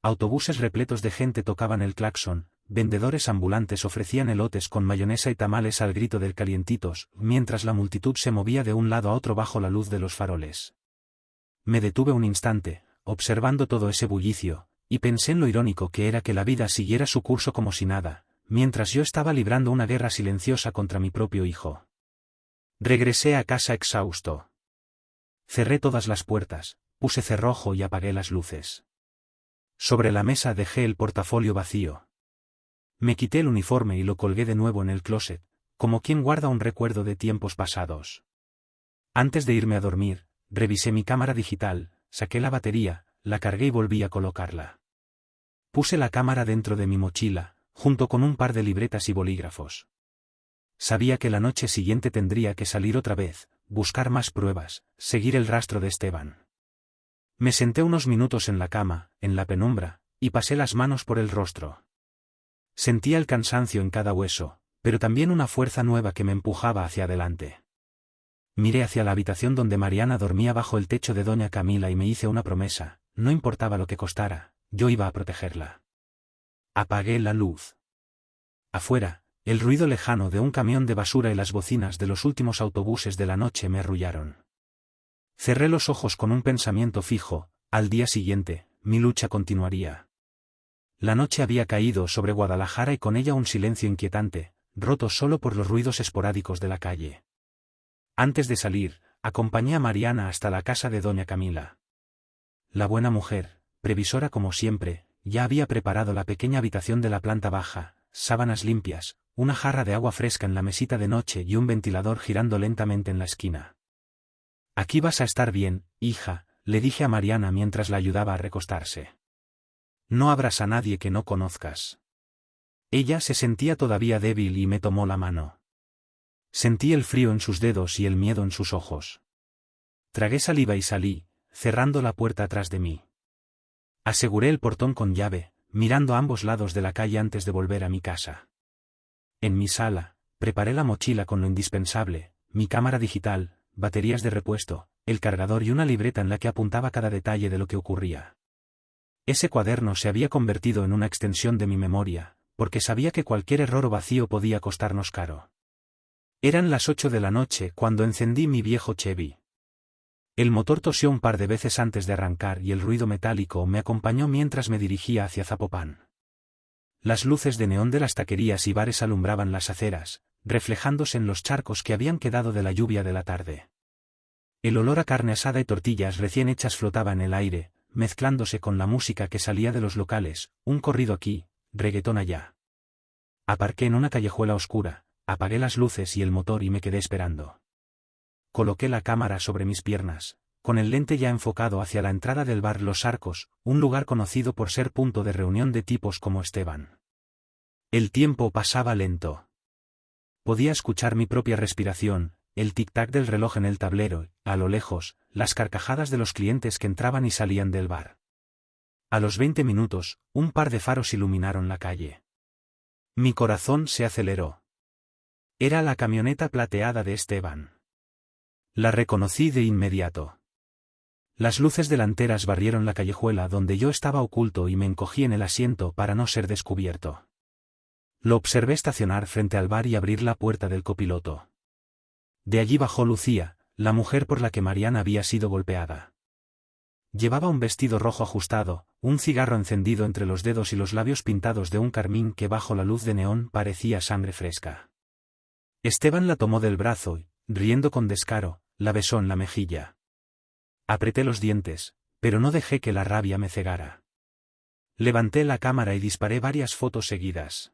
Autobuses repletos de gente tocaban el claxon, vendedores ambulantes ofrecían elotes con mayonesa y tamales al grito del calientitos, mientras la multitud se movía de un lado a otro bajo la luz de los faroles. Me detuve un instante, observando todo ese bullicio, y pensé en lo irónico que era que la vida siguiera su curso como si nada, mientras yo estaba librando una guerra silenciosa contra mi propio hijo. Regresé a casa exhausto. Cerré todas las puertas, puse cerrojo y apagué las luces. Sobre la mesa dejé el portafolio vacío. Me quité el uniforme y lo colgué de nuevo en el closet, como quien guarda un recuerdo de tiempos pasados. Antes de irme a dormir, revisé mi cámara digital, saqué la batería, la cargué y volví a colocarla. Puse la cámara dentro de mi mochila, junto con un par de libretas y bolígrafos. Sabía que la noche siguiente tendría que salir otra vez, buscar más pruebas, seguir el rastro de Esteban. Me senté unos minutos en la cama, en la penumbra, y pasé las manos por el rostro. Sentía el cansancio en cada hueso, pero también una fuerza nueva que me empujaba hacia adelante. Miré hacia la habitación donde Mariana dormía bajo el techo de doña Camila y me hice una promesa, no importaba lo que costara, yo iba a protegerla. Apagué la luz. Afuera, el ruido lejano de un camión de basura y las bocinas de los últimos autobuses de la noche me arrullaron. Cerré los ojos con un pensamiento fijo, al día siguiente, mi lucha continuaría. La noche había caído sobre Guadalajara y con ella un silencio inquietante, roto solo por los ruidos esporádicos de la calle. Antes de salir, acompañé a Mariana hasta la casa de doña Camila. La buena mujer, previsora como siempre, ya había preparado la pequeña habitación de la planta baja, sábanas limpias, una jarra de agua fresca en la mesita de noche y un ventilador girando lentamente en la esquina. «Aquí vas a estar bien, hija», le dije a Mariana mientras la ayudaba a recostarse. «No abras a nadie que no conozcas». Ella se sentía todavía débil y me tomó la mano. Sentí el frío en sus dedos y el miedo en sus ojos. Tragué saliva y salí, cerrando la puerta atrás de mí. Aseguré el portón con llave, mirando a ambos lados de la calle antes de volver a mi casa. En mi sala, preparé la mochila con lo indispensable, mi cámara digital, baterías de repuesto, el cargador y una libreta en la que apuntaba cada detalle de lo que ocurría. Ese cuaderno se había convertido en una extensión de mi memoria, porque sabía que cualquier error o vacío podía costarnos caro. Eran las 8 de la noche cuando encendí mi viejo Chevy. El motor tosió un par de veces antes de arrancar y el ruido metálico me acompañó mientras me dirigía hacia Zapopan. Las luces de neón de las taquerías y bares alumbraban las aceras, reflejándose en los charcos que habían quedado de la lluvia de la tarde. El olor a carne asada y tortillas recién hechas flotaba en el aire, mezclándose con la música que salía de los locales, un corrido aquí, reggaetón allá. Aparqué en una callejuela oscura, apagué las luces y el motor y me quedé esperando. Coloqué la cámara sobre mis piernas, con el lente ya enfocado hacia la entrada del bar Los Arcos, un lugar conocido por ser punto de reunión de tipos como Esteban. El tiempo pasaba lento. Podía escuchar mi propia respiración, el tic-tac del reloj en el tablero, a lo lejos, las carcajadas de los clientes que entraban y salían del bar. A los 20 minutos, un par de faros iluminaron la calle. Mi corazón se aceleró. Era la camioneta plateada de Esteban. La reconocí de inmediato. Las luces delanteras barrieron la callejuela donde yo estaba oculto y me encogí en el asiento para no ser descubierto. Lo observé estacionar frente al bar y abrir la puerta del copiloto. De allí bajó Lucía, la mujer por la que Mariana había sido golpeada. Llevaba un vestido rojo ajustado, un cigarro encendido entre los dedos y los labios pintados de un carmín que bajo la luz de neón parecía sangre fresca. Esteban la tomó del brazo y, riendo con descaro, la besó en la mejilla. Apreté los dientes, pero no dejé que la rabia me cegara. Levanté la cámara y disparé varias fotos seguidas.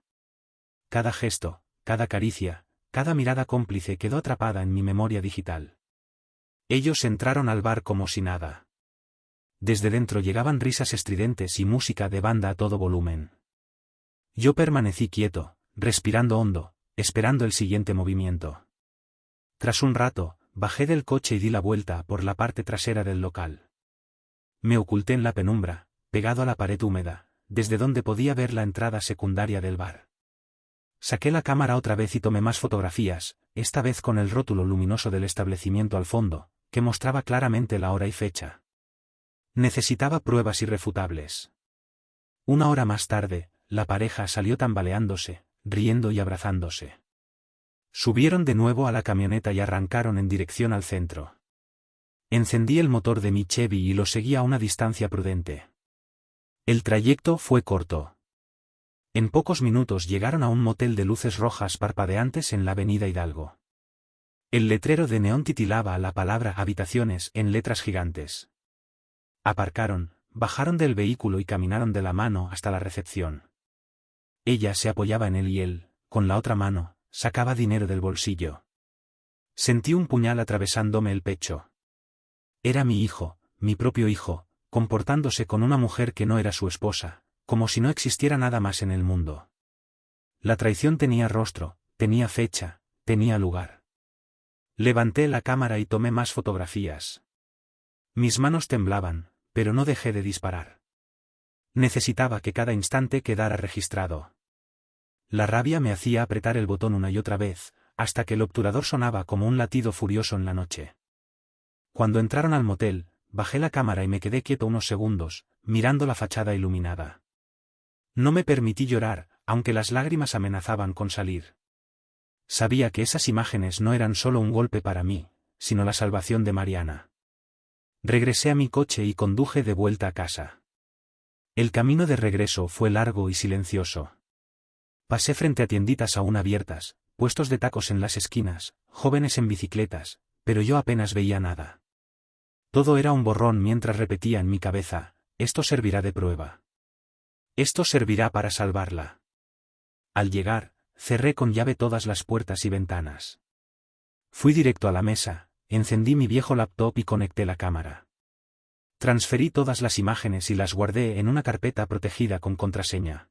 Cada gesto, cada caricia, cada mirada cómplice quedó atrapada en mi memoria digital. Ellos entraron al bar como si nada. Desde dentro llegaban risas estridentes y música de banda a todo volumen. Yo permanecí quieto, respirando hondo, esperando el siguiente movimiento. Tras un rato, bajé del coche y di la vuelta por la parte trasera del local. Me oculté en la penumbra, pegado a la pared húmeda, desde donde podía ver la entrada secundaria del bar. Saqué la cámara otra vez y tomé más fotografías, esta vez con el rótulo luminoso del establecimiento al fondo, que mostraba claramente la hora y fecha. Necesitaba pruebas irrefutables. Una hora más tarde, la pareja salió tambaleándose, riendo y abrazándose. Subieron de nuevo a la camioneta y arrancaron en dirección al centro. Encendí el motor de mi Chevy y lo seguí a una distancia prudente. El trayecto fue corto. En pocos minutos llegaron a un motel de luces rojas parpadeantes en la avenida Hidalgo. El letrero de neón titilaba la palabra habitaciones en letras gigantes. Aparcaron, bajaron del vehículo y caminaron de la mano hasta la recepción. Ella se apoyaba en él y él, con la otra mano, sacaba dinero del bolsillo. Sentí un puñal atravesándome el pecho. Era mi hijo, mi propio hijo, comportándose con una mujer que no era su esposa, como si no existiera nada más en el mundo. La traición tenía rostro, tenía fecha, tenía lugar. Levanté la cámara y tomé más fotografías. Mis manos temblaban, pero no dejé de disparar. Necesitaba que cada instante quedara registrado. La rabia me hacía apretar el botón una y otra vez, hasta que el obturador sonaba como un latido furioso en la noche. Cuando entraron al motel, bajé la cámara y me quedé quieto unos segundos, mirando la fachada iluminada. No me permití llorar, aunque las lágrimas amenazaban con salir. Sabía que esas imágenes no eran solo un golpe para mí, sino la salvación de Mariana. Regresé a mi coche y conduje de vuelta a casa. El camino de regreso fue largo y silencioso. Pasé frente a tienditas aún abiertas, puestos de tacos en las esquinas, jóvenes en bicicletas, pero yo apenas veía nada. Todo era un borrón mientras repetía en mi cabeza, esto servirá de prueba. Esto servirá para salvarla. Al llegar, cerré con llave todas las puertas y ventanas. Fui directo a la mesa, encendí mi viejo laptop y conecté la cámara. Transferí todas las imágenes y las guardé en una carpeta protegida con contraseña.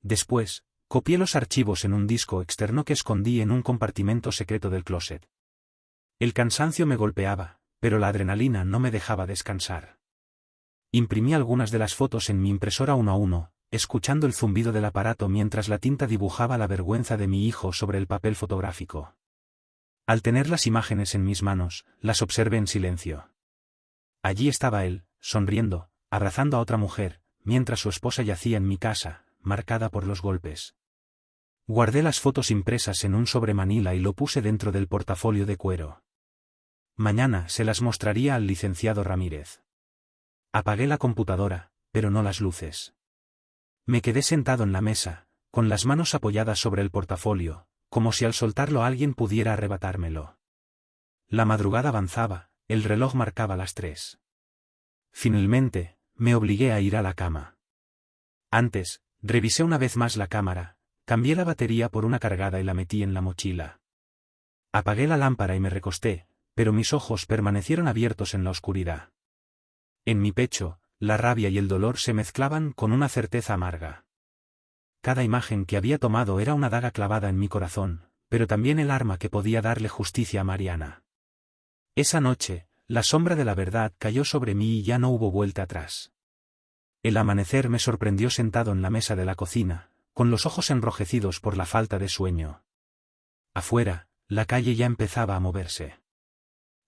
Después, copié los archivos en un disco externo que escondí en un compartimento secreto del closet. El cansancio me golpeaba, pero la adrenalina no me dejaba descansar. Imprimí algunas de las fotos en mi impresora uno a uno, escuchando el zumbido del aparato mientras la tinta dibujaba la vergüenza de mi hijo sobre el papel fotográfico. Al tener las imágenes en mis manos, las observé en silencio. Allí estaba él, sonriendo, abrazando a otra mujer, mientras su esposa yacía en mi casa, marcada por los golpes. Guardé las fotos impresas en un sobre manila y lo puse dentro del portafolio de cuero. Mañana se las mostraría al licenciado Ramírez. Apagué la computadora, pero no las luces. Me quedé sentado en la mesa, con las manos apoyadas sobre el portafolio, como si al soltarlo alguien pudiera arrebatármelo. La madrugada avanzaba, el reloj marcaba las 3. Finalmente, me obligué a ir a la cama. Antes, revisé una vez más la cámara, cambié la batería por una cargada y la metí en la mochila. Apagué la lámpara y me recosté, pero mis ojos permanecieron abiertos en la oscuridad. En mi pecho, la rabia y el dolor se mezclaban con una certeza amarga. Cada imagen que había tomado era una daga clavada en mi corazón, pero también el arma que podía darle justicia a Mariana. Esa noche, la sombra de la verdad cayó sobre mí y ya no hubo vuelta atrás. El amanecer me sorprendió sentado en la mesa de la cocina, con los ojos enrojecidos por la falta de sueño. Afuera, la calle ya empezaba a moverse.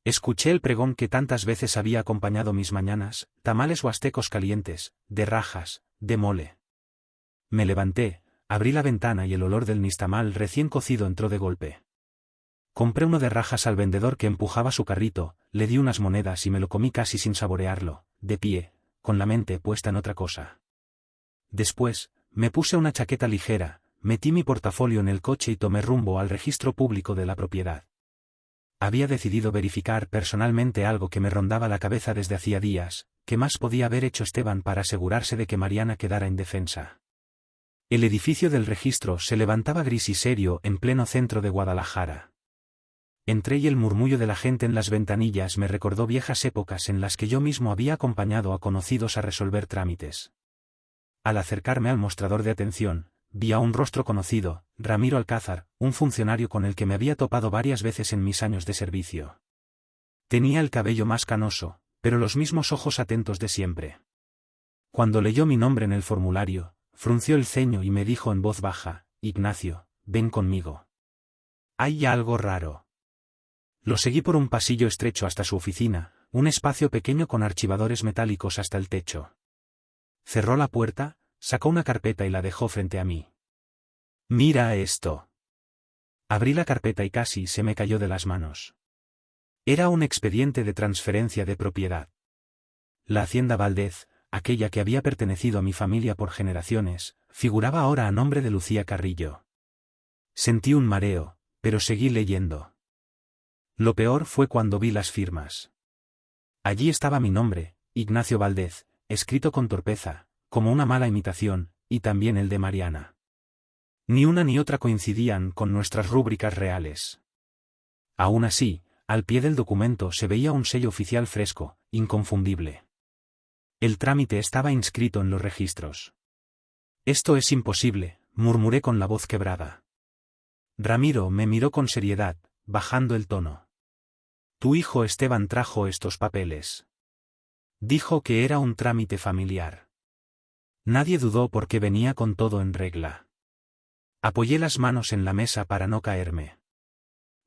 Escuché el pregón que tantas veces había acompañado mis mañanas, tamales huastecos calientes, de rajas, de mole. Me levanté, abrí la ventana y el olor del nistamal recién cocido entró de golpe. Compré uno de rajas al vendedor que empujaba su carrito, le di unas monedas y me lo comí casi sin saborearlo, de pie, con la mente puesta en otra cosa. Después, me puse una chaqueta ligera, metí mi portafolio en el coche y tomé rumbo al registro público de la propiedad. Había decidido verificar personalmente algo que me rondaba la cabeza desde hacía días: ¿qué más podía haber hecho Esteban para asegurarse de que Mariana quedara indefensa? El edificio del registro se levantaba gris y serio en pleno centro de Guadalajara. Entré y el murmullo de la gente en las ventanillas me recordó viejas épocas en las que yo mismo había acompañado a conocidos a resolver trámites. Al acercarme al mostrador de atención, vi a un rostro conocido, Ramiro Alcázar, un funcionario con el que me había topado varias veces en mis años de servicio. Tenía el cabello más canoso, pero los mismos ojos atentos de siempre. Cuando leyó mi nombre en el formulario, frunció el ceño y me dijo en voz baja: Ignacio, ven conmigo. Hay algo raro. Lo seguí por un pasillo estrecho hasta su oficina, un espacio pequeño con archivadores metálicos hasta el techo. Cerró la puerta, sacó una carpeta y la dejó frente a mí. Mira esto. Abrí la carpeta y casi se me cayó de las manos. Era un expediente de transferencia de propiedad. La hacienda Valdez, aquella que había pertenecido a mi familia por generaciones, figuraba ahora a nombre de Lucía Carrillo. Sentí un mareo, pero seguí leyendo. Lo peor fue cuando vi las firmas. Allí estaba mi nombre, Ignacio Valdez, escrito con torpeza, como una mala imitación, y también el de Mariana. Ni una ni otra coincidían con nuestras rúbricas reales. Aún así, al pie del documento se veía un sello oficial fresco, inconfundible. El trámite estaba inscrito en los registros. Esto es imposible, murmuré con la voz quebrada. Ramiro me miró con seriedad, bajando el tono. Tu hijo Esteban trajo estos papeles. Dijo que era un trámite familiar. Nadie dudó porque venía con todo en regla. Apoyé las manos en la mesa para no caerme.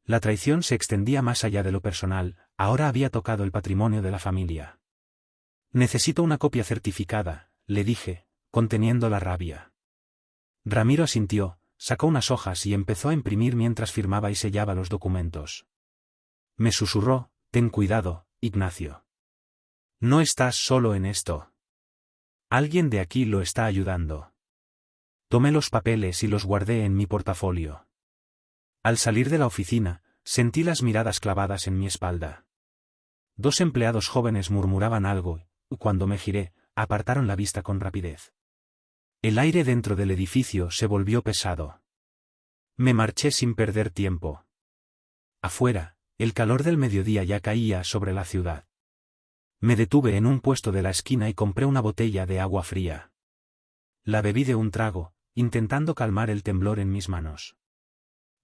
La traición se extendía más allá de lo personal, ahora había tocado el patrimonio de la familia. Necesito una copia certificada, le dije, conteniendo la rabia. Ramiro asintió, sacó unas hojas y empezó a imprimir mientras firmaba y sellaba los documentos. Me susurró: ten cuidado, Ignacio. No estás solo en esto. Alguien de aquí lo está ayudando. Tomé los papeles y los guardé en mi portafolio. Al salir de la oficina, sentí las miradas clavadas en mi espalda. 2 empleados jóvenes murmuraban algo, y cuando me giré, apartaron la vista con rapidez. El aire dentro del edificio se volvió pesado. Me marché sin perder tiempo. Afuera, el calor del mediodía ya caía sobre la ciudad. Me detuve en un puesto de la esquina y compré una botella de agua fría. La bebí de un trago, intentando calmar el temblor en mis manos.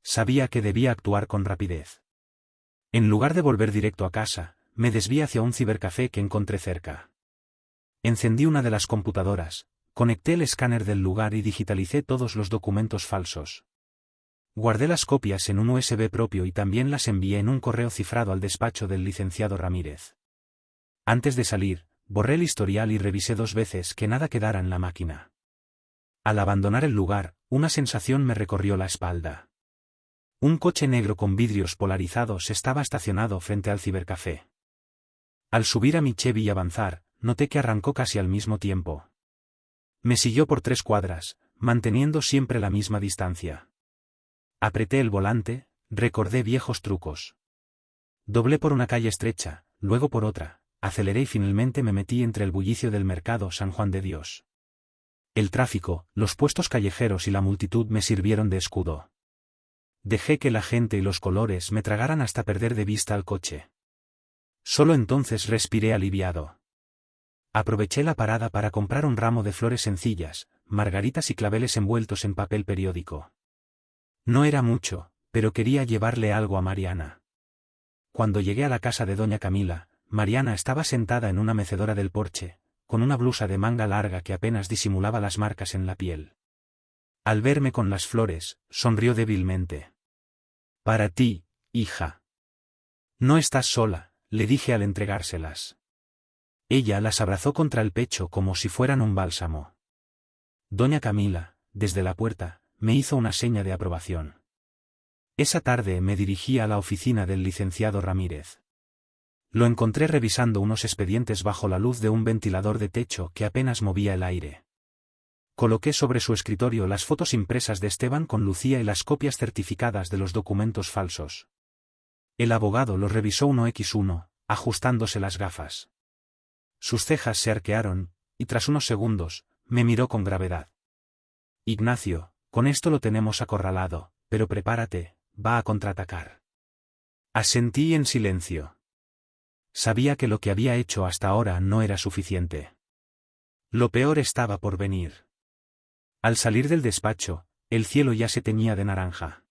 Sabía que debía actuar con rapidez. En lugar de volver directo a casa, me desvié hacia un cibercafé que encontré cerca. Encendí una de las computadoras, conecté el escáner del lugar y digitalicé todos los documentos falsos. Guardé las copias en un USB propio y también las envié en un correo cifrado al despacho del licenciado Ramírez. Antes de salir, borré el historial y revisé 2 veces que nada quedara en la máquina. Al abandonar el lugar, una sensación me recorrió la espalda. Un coche negro con vidrios polarizados estaba estacionado frente al cibercafé. Al subir a mi Chevy y avanzar, noté que arrancó casi al mismo tiempo. Me siguió por 3 cuadras, manteniendo siempre la misma distancia. Apreté el volante, recordé viejos trucos. Doblé por una calle estrecha, luego por otra, aceleré y finalmente me metí entre el bullicio del mercado San Juan de Dios. El tráfico, los puestos callejeros y la multitud me sirvieron de escudo. Dejé que la gente y los colores me tragaran hasta perder de vista al coche. Solo entonces respiré aliviado. Aproveché la parada para comprar un ramo de flores sencillas, margaritas y claveles envueltos en papel periódico. No era mucho, pero quería llevarle algo a Mariana. Cuando llegué a la casa de doña Camila, Mariana estaba sentada en una mecedora del porche, con una blusa de manga larga que apenas disimulaba las marcas en la piel. Al verme con las flores, sonrió débilmente. «Para ti, hija». «No estás sola», le dije al entregárselas. Ella las abrazó contra el pecho como si fueran un bálsamo. Doña Camila, desde la puerta, me hizo una seña de aprobación. Esa tarde me dirigí a la oficina del licenciado Ramírez. Lo encontré revisando unos expedientes bajo la luz de un ventilador de techo que apenas movía el aire. Coloqué sobre su escritorio las fotos impresas de Esteban con Lucía y las copias certificadas de los documentos falsos. El abogado los revisó uno x uno, ajustándose las gafas. Sus cejas se arquearon, y tras unos segundos, me miró con gravedad. «Ignacio, con esto lo tenemos acorralado, pero prepárate, va a contraatacar». Asentí en silencio. Sabía que lo que había hecho hasta ahora no era suficiente. Lo peor estaba por venir. Al salir del despacho, el cielo ya se teñía de naranja.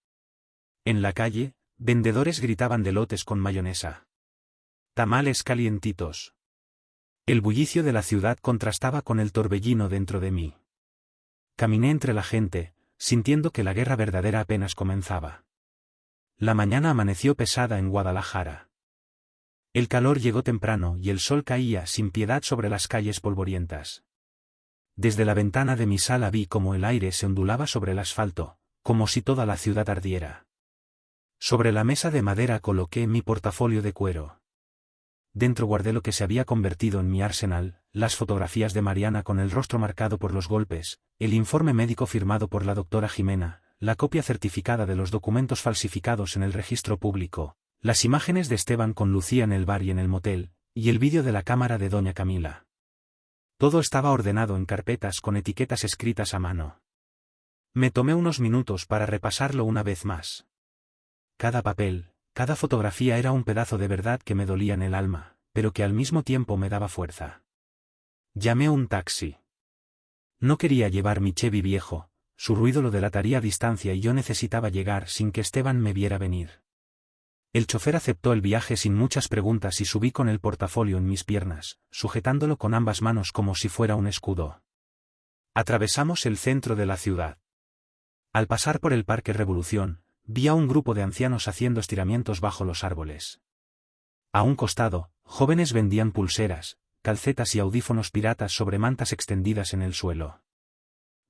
En la calle, vendedores gritaban de lotes con mayonesa. Tamales calientitos. El bullicio de la ciudad contrastaba con el torbellino dentro de mí. Caminé entre la gente, sintiendo que la guerra verdadera apenas comenzaba. La mañana amaneció pesada en Guadalajara. El calor llegó temprano y el sol caía sin piedad sobre las calles polvorientas. Desde la ventana de mi sala vi cómo el aire se ondulaba sobre el asfalto, como si toda la ciudad ardiera. Sobre la mesa de madera coloqué mi portafolio de cuero. Dentro guardé lo que se había convertido en mi arsenal, las fotografías de Mariana con el rostro marcado por los golpes, el informe médico firmado por la doctora Jimena, la copia certificada de los documentos falsificados en el registro público, las imágenes de Esteban con Lucía en el bar y en el motel, y el vídeo de la cámara de doña Camila. Todo estaba ordenado en carpetas con etiquetas escritas a mano. Me tomé unos minutos para repasarlo una vez más. Cada papel, cada fotografía era un pedazo de verdad que me dolía en el alma, pero que al mismo tiempo me daba fuerza. Llamé un taxi. No quería llevar mi Chevy viejo, su ruido lo delataría a distancia y yo necesitaba llegar sin que Esteban me viera venir. El chofer aceptó el viaje sin muchas preguntas y subí con el portafolio en mis piernas, sujetándolo con ambas manos como si fuera un escudo. Atravesamos el centro de la ciudad. Al pasar por el Parque Revolución, vi a un grupo de ancianos haciendo estiramientos bajo los árboles. A un costado, jóvenes vendían pulseras, calcetas y audífonos piratas sobre mantas extendidas en el suelo.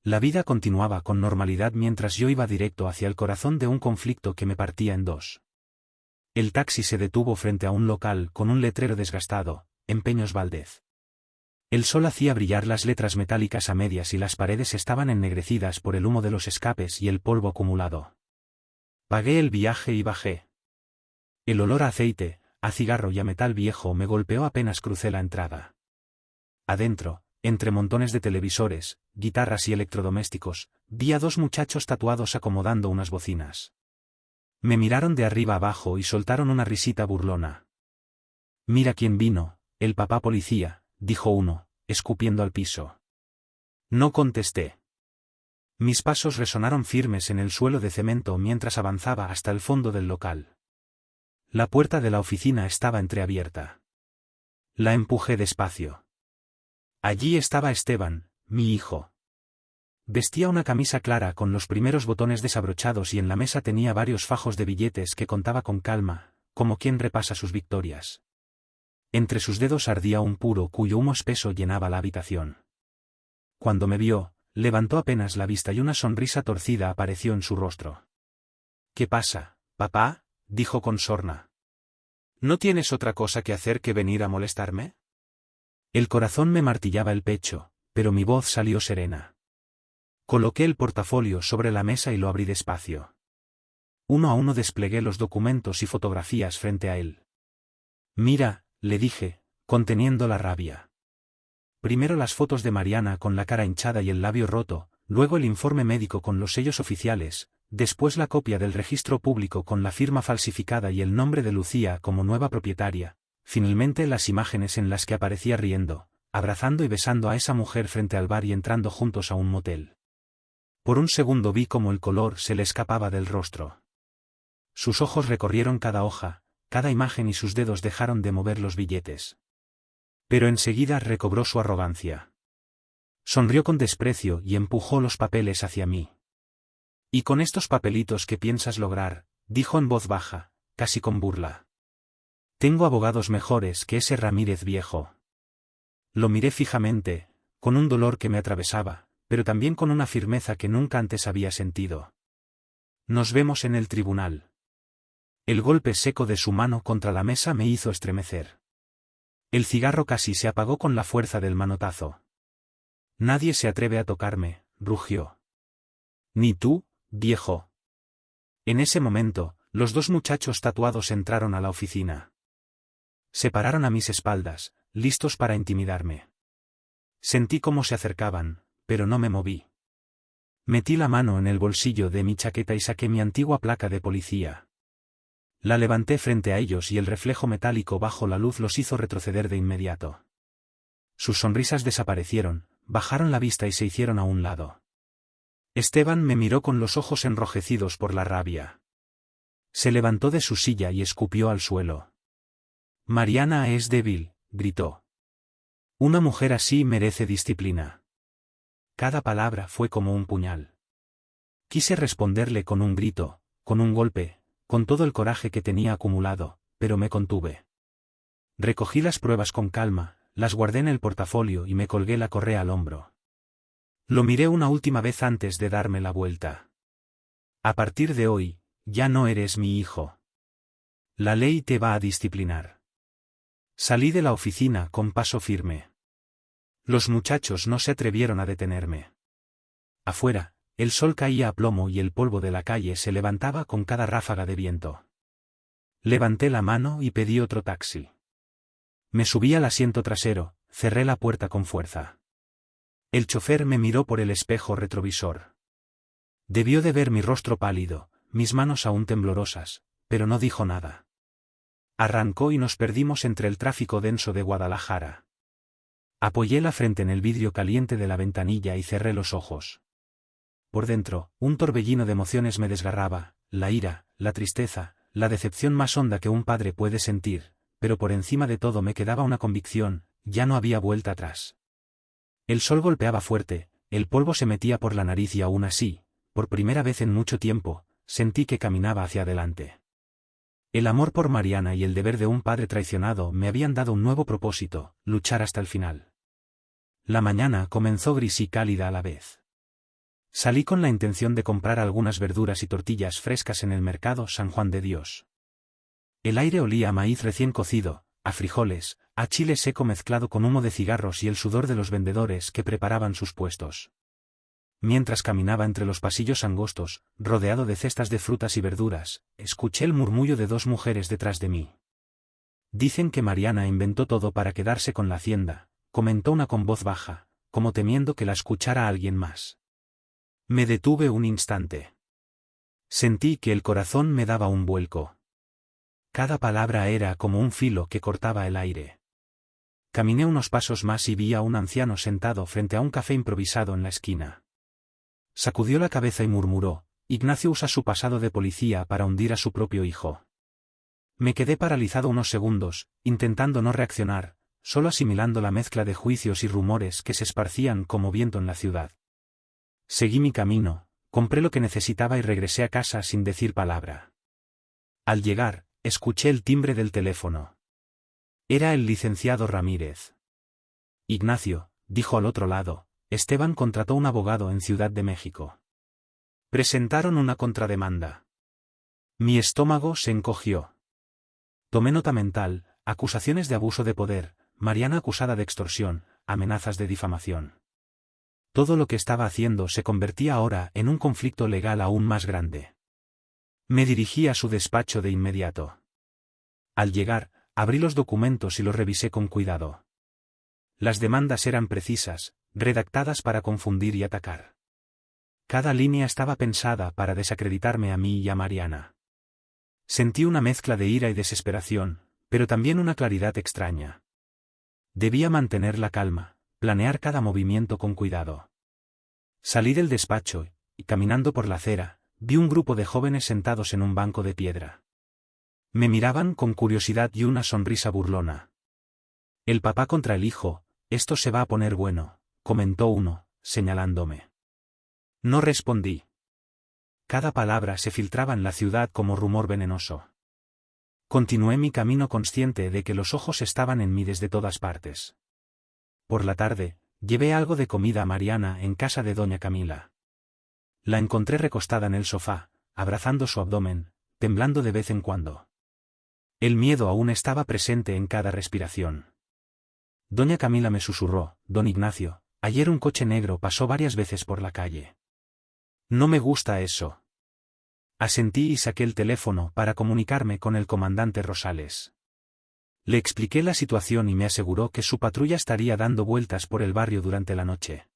La vida continuaba con normalidad mientras yo iba directo hacia el corazón de un conflicto que me partía en dos. El taxi se detuvo frente a un local con un letrero desgastado, Empeños Valdez. El sol hacía brillar las letras metálicas a medias y las paredes estaban ennegrecidas por el humo de los escapes y el polvo acumulado. Pagué el viaje y bajé. El olor a aceite, a cigarro y a metal viejo me golpeó apenas crucé la entrada. Adentro, entre montones de televisores, guitarras y electrodomésticos, vi a 2 muchachos tatuados acomodando unas bocinas. Me miraron de arriba abajo y soltaron una risita burlona. «Mira quién vino, el papá policía», dijo uno, escupiendo al piso. No contesté. Mis pasos resonaron firmes en el suelo de cemento mientras avanzaba hasta el fondo del local. La puerta de la oficina estaba entreabierta. La empujé despacio. Allí estaba Esteban, mi hijo. Vestía una camisa clara con los primeros botones desabrochados y en la mesa tenía varios fajos de billetes que contaba con calma, como quien repasa sus victorias. Entre sus dedos ardía un puro cuyo humo espeso llenaba la habitación. Cuando me vio, levantó apenas la vista y una sonrisa torcida apareció en su rostro. ¿Qué pasa, papá?, dijo con sorna. ¿No tienes otra cosa que hacer que venir a molestarme? El corazón me martillaba el pecho, pero mi voz salió serena. Coloqué el portafolio sobre la mesa y lo abrí despacio. Uno a uno desplegué los documentos y fotografías frente a él. Mira, le dije, conteniendo la rabia. Primero las fotos de Mariana con la cara hinchada y el labio roto, luego el informe médico con los sellos oficiales, después la copia del registro público con la firma falsificada y el nombre de Lucía como nueva propietaria, finalmente las imágenes en las que aparecía riendo, abrazando y besando a esa mujer frente al bar y entrando juntos a un motel. Por un segundo vi cómo el color se le escapaba del rostro. Sus ojos recorrieron cada hoja, cada imagen y sus dedos dejaron de mover los billetes. Pero enseguida recobró su arrogancia. Sonrió con desprecio y empujó los papeles hacia mí. «¿Y con estos papelitos qué piensas lograr?», dijo en voz baja, casi con burla. «Tengo abogados mejores que ese Ramírez viejo». Lo miré fijamente, con un dolor que me atravesaba, pero también con una firmeza que nunca antes había sentido. «Nos vemos en el tribunal». El golpe seco de su mano contra la mesa me hizo estremecer. El cigarro casi se apagó con la fuerza del manotazo. «Nadie se atreve a tocarme», rugió. «Ni tú, viejo». En ese momento, los dos muchachos tatuados entraron a la oficina. Se pararon a mis espaldas, listos para intimidarme. Sentí cómo se acercaban, pero no me moví. Metí la mano en el bolsillo de mi chaqueta y saqué mi antigua placa de policía. La levanté frente a ellos y el reflejo metálico bajo la luz los hizo retroceder de inmediato. Sus sonrisas desaparecieron, bajaron la vista y se hicieron a un lado. Esteban me miró con los ojos enrojecidos por la rabia. Se levantó de su silla y escupió al suelo. «Mariana es débil», gritó. «Una mujer así merece disciplina». Cada palabra fue como un puñal. Quise responderle con un grito, con un golpe, con todo el coraje que tenía acumulado, pero me contuve. Recogí las pruebas con calma, las guardé en el portafolio y me colgué la correa al hombro. Lo miré una última vez antes de darme la vuelta. «A partir de hoy, ya no eres mi hijo. La ley te va a disciplinar». Salí de la oficina con paso firme. Los muchachos no se atrevieron a detenerme. Afuera, el sol caía a plomo y el polvo de la calle se levantaba con cada ráfaga de viento. Levanté la mano y pedí otro taxi. Me subí al asiento trasero, cerré la puerta con fuerza. El chofer me miró por el espejo retrovisor. Debió de ver mi rostro pálido, mis manos aún temblorosas, pero no dijo nada. Arrancó y nos perdimos entre el tráfico denso de Guadalajara. Apoyé la frente en el vidrio caliente de la ventanilla y cerré los ojos. Por dentro, un torbellino de emociones me desgarraba, la ira, la tristeza, la decepción más honda que un padre puede sentir, pero por encima de todo me quedaba una convicción: ya no había vuelta atrás. El sol golpeaba fuerte, el polvo se metía por la nariz y aún así, por primera vez en mucho tiempo, sentí que caminaba hacia adelante. El amor por Mariana y el deber de un padre traicionado me habían dado un nuevo propósito: luchar hasta el final. La mañana comenzó gris y cálida a la vez. Salí con la intención de comprar algunas verduras y tortillas frescas en el mercado San Juan de Dios. El aire olía a maíz recién cocido, a frijoles, a chile seco mezclado con humo de cigarros y el sudor de los vendedores que preparaban sus puestos. Mientras caminaba entre los pasillos angostos, rodeado de cestas de frutas y verduras, escuché el murmullo de dos mujeres detrás de mí. «Dicen que Mariana inventó todo para quedarse con la hacienda», comentó una con voz baja, como temiendo que la escuchara alguien más. Me detuve un instante. Sentí que el corazón me daba un vuelco. Cada palabra era como un filo que cortaba el aire. Caminé unos pasos más y vi a un anciano sentado frente a un café improvisado en la esquina. Sacudió la cabeza y murmuró: «Ignacio usa su pasado de policía para hundir a su propio hijo». Me quedé paralizado unos segundos, intentando no reaccionar, solo asimilando la mezcla de juicios y rumores que se esparcían como viento en la ciudad. Seguí mi camino, compré lo que necesitaba y regresé a casa sin decir palabra. Al llegar, escuché el timbre del teléfono. Era el licenciado Ramírez. «Ignacio», dijo al otro lado, «Esteban contrató un abogado en Ciudad de México. Presentaron una contrademanda». Mi estómago se encogió. Tomé nota mental: acusaciones de abuso de poder, Mariana acusada de extorsión, amenazas de difamación. Todo lo que estaba haciendo se convertía ahora en un conflicto legal aún más grande. Me dirigí a su despacho de inmediato. Al llegar, abrí los documentos y los revisé con cuidado. Las demandas eran precisas, redactadas para confundir y atacar. Cada línea estaba pensada para desacreditarme a mí y a Mariana. Sentí una mezcla de ira y desesperación, pero también una claridad extraña. Debía mantener la calma, planear cada movimiento con cuidado. Salí del despacho, y caminando por la acera, vi un grupo de jóvenes sentados en un banco de piedra. Me miraban con curiosidad y una sonrisa burlona. El papá contra el hijo: esto se va a poner bueno, comentó uno, señalándome. No respondí. Cada palabra se filtraba en la ciudad como rumor venenoso. Continué mi camino consciente de que los ojos estaban en mí desde todas partes. Por la tarde, llevé algo de comida a Mariana en casa de doña Camila. La encontré recostada en el sofá, abrazando su abdomen, temblando de vez en cuando. El miedo aún estaba presente en cada respiración. Doña Camila me susurró: don Ignacio, ayer un coche negro pasó varias veces por la calle. No me gusta eso. Asentí y saqué el teléfono para comunicarme con el comandante Rosales. Le expliqué la situación y me aseguró que su patrulla estaría dando vueltas por el barrio durante la noche.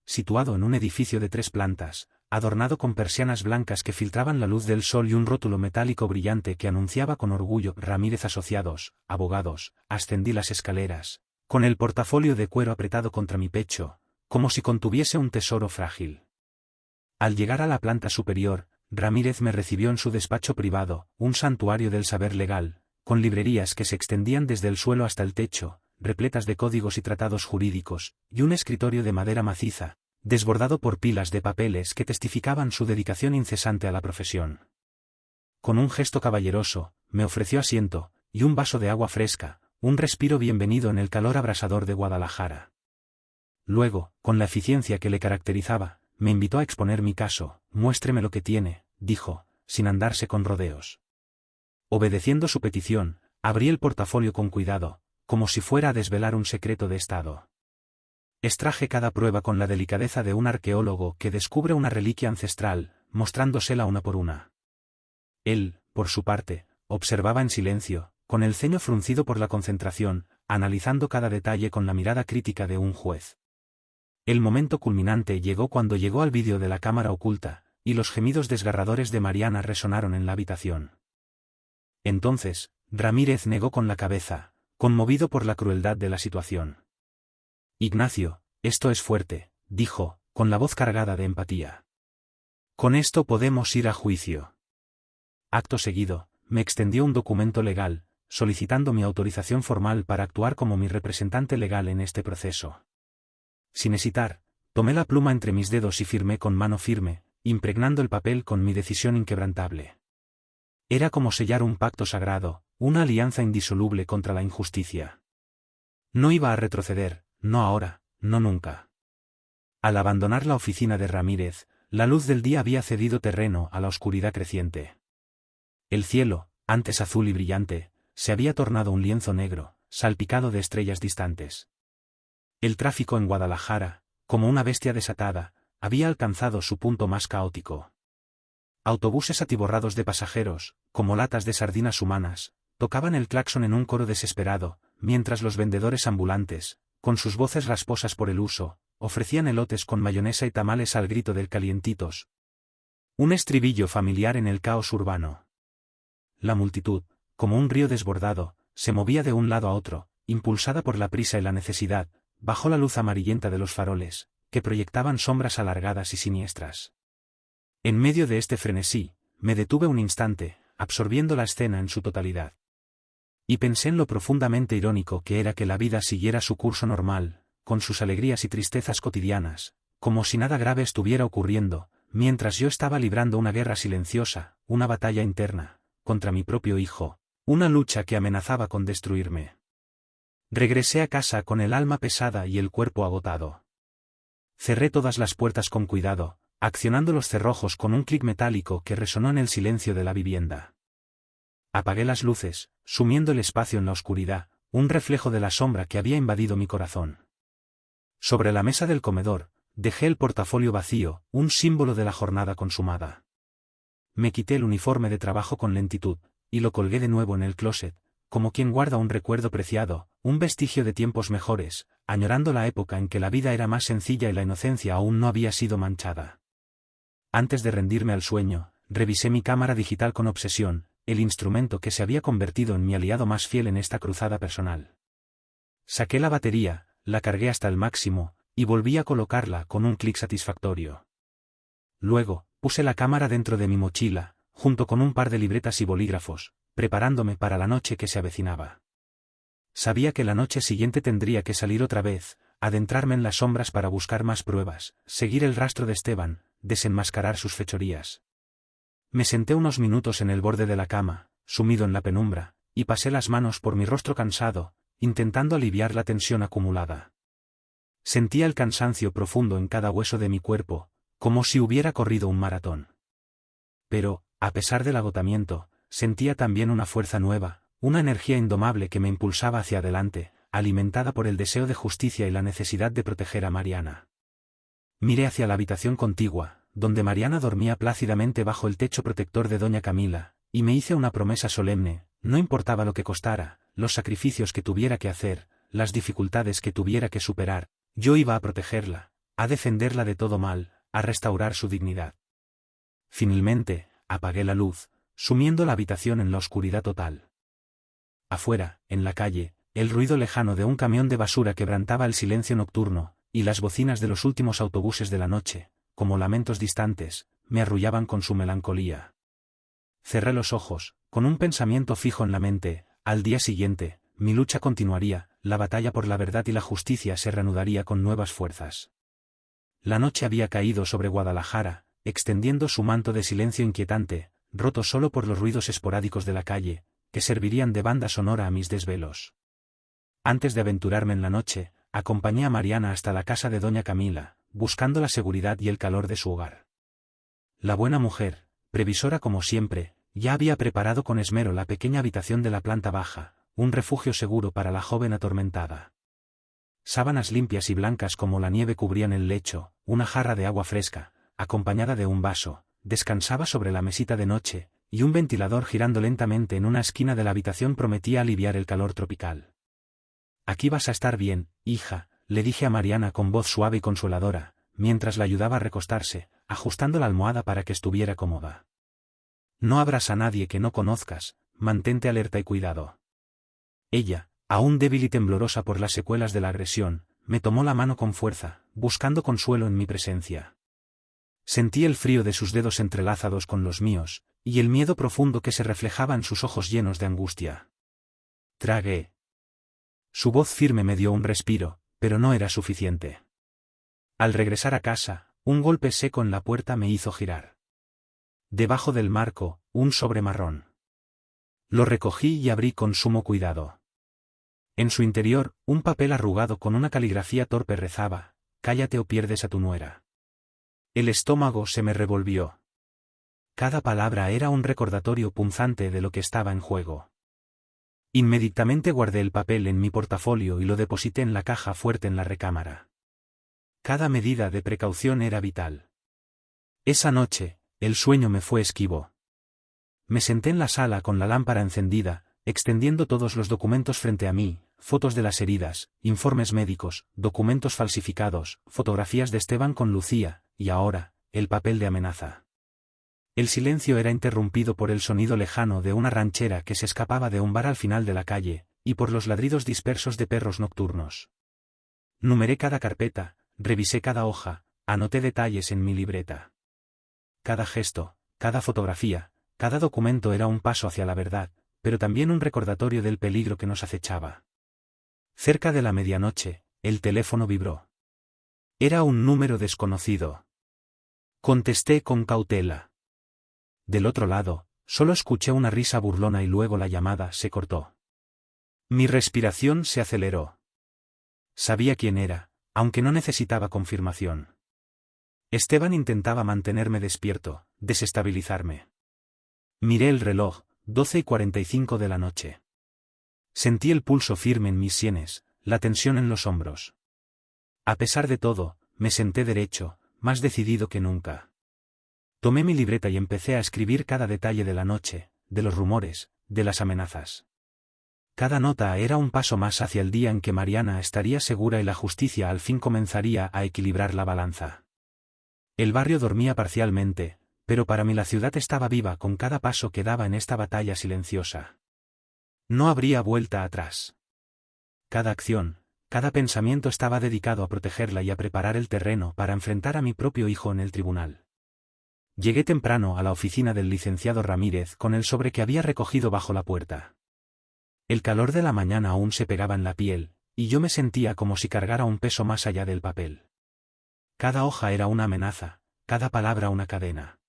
Situado en un edificio de 3 plantas, adornado con persianas blancas que filtraban la luz del sol y un rótulo metálico brillante que anunciaba con orgullo: Ramírez Asociados, abogados, ascendí las escaleras, con el portafolio de cuero apretado contra mi pecho, como si contuviese un tesoro frágil. Al llegar a la planta superior, Ramírez me recibió en su despacho privado, un santuario del saber legal, con librerías que se extendían desde el suelo hasta el techo, repletas de códigos y tratados jurídicos, y un escritorio de madera maciza, desbordado por pilas de papeles que testificaban su dedicación incesante a la profesión. Con un gesto caballeroso, me ofreció asiento, y un vaso de agua fresca, un respiro bienvenido en el calor abrasador de Guadalajara. Luego, con la eficiencia que le caracterizaba, me invitó a exponer mi caso. Muéstreme lo que tiene, dijo, sin andarse con rodeos. Obedeciendo su petición, abrí el portafolio con cuidado, como si fuera a desvelar un secreto de Estado. Extraje cada prueba con la delicadeza de un arqueólogo que descubre una reliquia ancestral, mostrándosela una por una. Él, por su parte, observaba en silencio, con el ceño fruncido por la concentración, analizando cada detalle con la mirada crítica de un juez. El momento culminante llegó cuando llegó al vídeo de la cámara oculta, y los gemidos desgarradores de Mariana resonaron en la habitación. Entonces, Ramírez negó con la cabeza, conmovido por la crueldad de la situación. Ignacio, esto es fuerte, dijo, con la voz cargada de empatía. Con esto podemos ir a juicio. Acto seguido, me extendió un documento legal, solicitando mi autorización formal para actuar como mi representante legal en este proceso. Sin hesitar, tomé la pluma entre mis dedos y firmé con mano firme, impregnando el papel con mi decisión inquebrantable. Era como sellar un pacto sagrado, una alianza indisoluble contra la injusticia. No iba a retroceder, no ahora, no nunca. Al abandonar la oficina de Ramírez, la luz del día había cedido terreno a la oscuridad creciente. El cielo, antes azul y brillante, se había tornado un lienzo negro, salpicado de estrellas distantes. El tráfico en Guadalajara, como una bestia desatada, había alcanzado su punto más caótico. Autobuses atiborrados de pasajeros, como latas de sardinas humanas, tocaban el claxon en un coro desesperado, mientras los vendedores ambulantes, con sus voces rasposas por el uso, ofrecían elotes con mayonesa y tamales al grito del calientitos. Un estribillo familiar en el caos urbano. La multitud, como un río desbordado, se movía de un lado a otro, impulsada por la prisa y la necesidad, bajo la luz amarillenta de los faroles, que proyectaban sombras alargadas y siniestras. En medio de este frenesí, me detuve un instante, absorbiendo la escena en su totalidad. Y pensé en lo profundamente irónico que era que la vida siguiera su curso normal, con sus alegrías y tristezas cotidianas, como si nada grave estuviera ocurriendo, mientras yo estaba librando una guerra silenciosa, una batalla interna, contra mi propio hijo, una lucha que amenazaba con destruirme. Regresé a casa con el alma pesada y el cuerpo agotado. Cerré todas las puertas con cuidado, accionando los cerrojos con un clic metálico que resonó en el silencio de la vivienda. Apagué las luces, sumiendo el espacio en la oscuridad, un reflejo de la sombra que había invadido mi corazón. Sobre la mesa del comedor, dejé el portafolio vacío, un símbolo de la jornada consumada. Me quité el uniforme de trabajo con lentitud, y lo colgué de nuevo en el closet, como quien guarda un recuerdo preciado, un vestigio de tiempos mejores, añorando la época en que la vida era más sencilla y la inocencia aún no había sido manchada. Antes de rendirme al sueño, revisé mi cámara digital con obsesión, el instrumento que se había convertido en mi aliado más fiel en esta cruzada personal. Saqué la batería, la cargué hasta el máximo, y volví a colocarla con un clic satisfactorio. Luego, puse la cámara dentro de mi mochila, junto con un par de libretas y bolígrafos, preparándome para la noche que se avecinaba. Sabía que la noche siguiente tendría que salir otra vez, adentrarme en las sombras para buscar más pruebas, seguir el rastro de Esteban, desenmascarar sus fechorías. Me senté unos minutos en el borde de la cama, sumido en la penumbra, y pasé las manos por mi rostro cansado, intentando aliviar la tensión acumulada. Sentía el cansancio profundo en cada hueso de mi cuerpo, como si hubiera corrido un maratón. Pero, a pesar del agotamiento, sentía también una fuerza nueva, una energía indomable que me impulsaba hacia adelante, alimentada por el deseo de justicia y la necesidad de proteger a Mariana. Miré hacia la habitación contigua, donde Mariana dormía plácidamente bajo el techo protector de doña Camila, y me hice una promesa solemne, no importaba lo que costara, los sacrificios que tuviera que hacer, las dificultades que tuviera que superar, yo iba a protegerla, a defenderla de todo mal, a restaurar su dignidad. Finalmente, apagué la luz, sumiendo la habitación en la oscuridad total. Afuera, en la calle, el ruido lejano de un camión de basura quebrantaba el silencio nocturno, y las bocinas de los últimos autobuses de la noche, como lamentos distantes, me arrullaban con su melancolía. Cerré los ojos, con un pensamiento fijo en la mente. Al día siguiente, mi lucha continuaría, la batalla por la verdad y la justicia se reanudaría con nuevas fuerzas. La noche había caído sobre Guadalajara, extendiendo su manto de silencio inquietante, roto solo por los ruidos esporádicos de la calle, que servirían de banda sonora a mis desvelos. Antes de aventurarme en la noche, acompañé a Mariana hasta la casa de doña Camila, buscando la seguridad y el calor de su hogar. La buena mujer, previsora como siempre, ya había preparado con esmero la pequeña habitación de la planta baja, un refugio seguro para la joven atormentada. Sábanas limpias y blancas como la nieve cubrían el lecho, una jarra de agua fresca, acompañada de un vaso, descansaba sobre la mesita de noche, y un ventilador girando lentamente en una esquina de la habitación prometía aliviar el calor tropical. «Aquí vas a estar bien, hija», le dije a Mariana con voz suave y consoladora, mientras la ayudaba a recostarse, ajustando la almohada para que estuviera cómoda. «No abras a nadie que no conozcas, mantente alerta y cuidado». Ella, aún débil y temblorosa por las secuelas de la agresión, me tomó la mano con fuerza, buscando consuelo en mi presencia. Sentí el frío de sus dedos entrelazados con los míos, y el miedo profundo que se reflejaba en sus ojos llenos de angustia. Tragué. Su voz firme me dio un respiro, pero no era suficiente. Al regresar a casa, un golpe seco en la puerta me hizo girar. Debajo del marco, un sobre marrón. Lo recogí y abrí con sumo cuidado. En su interior, un papel arrugado con una caligrafía torpe rezaba: «Cállate o pierdes a tu nuera». El estómago se me revolvió. Cada palabra era un recordatorio punzante de lo que estaba en juego. Inmediatamente guardé el papel en mi portafolio y lo deposité en la caja fuerte en la recámara. Cada medida de precaución era vital. Esa noche, el sueño me fue esquivo. Me senté en la sala con la lámpara encendida, extendiendo todos los documentos frente a mí, fotos de las heridas, informes médicos, documentos falsificados, fotografías de Esteban con Lucía, y ahora, el papel de amenaza. El silencio era interrumpido por el sonido lejano de una ranchera que se escapaba de un bar al final de la calle, y por los ladridos dispersos de perros nocturnos. Numeré cada carpeta, revisé cada hoja, anoté detalles en mi libreta. Cada gesto, cada fotografía, cada documento era un paso hacia la verdad, pero también un recordatorio del peligro que nos acechaba. Cerca de la medianoche, el teléfono vibró. Era un número desconocido. Contesté con cautela. Del otro lado, solo escuché una risa burlona y luego la llamada se cortó. Mi respiración se aceleró. Sabía quién era, aunque no necesitaba confirmación. Esteban intentaba mantenerme despierto, desestabilizarme. Miré el reloj, 12:45 de la noche. Sentí el pulso firme en mis sienes, la tensión en los hombros. A pesar de todo, me senté derecho, más decidido que nunca. Tomé mi libreta y empecé a escribir cada detalle de la noche, de los rumores, de las amenazas. Cada nota era un paso más hacia el día en que Mariana estaría segura y la justicia al fin comenzaría a equilibrar la balanza. El barrio dormía parcialmente, pero para mí la ciudad estaba viva con cada paso que daba en esta batalla silenciosa. No habría vuelta atrás. Cada acción, cada pensamiento estaba dedicado a protegerla y a preparar el terreno para enfrentar a mi propio hijo en el tribunal. Llegué temprano a la oficina del licenciado Ramírez con el sobre que había recogido bajo la puerta. El calor de la mañana aún se pegaba en la piel, y yo me sentía como si cargara un peso más allá del papel. Cada hoja era una amenaza, cada palabra una cadena.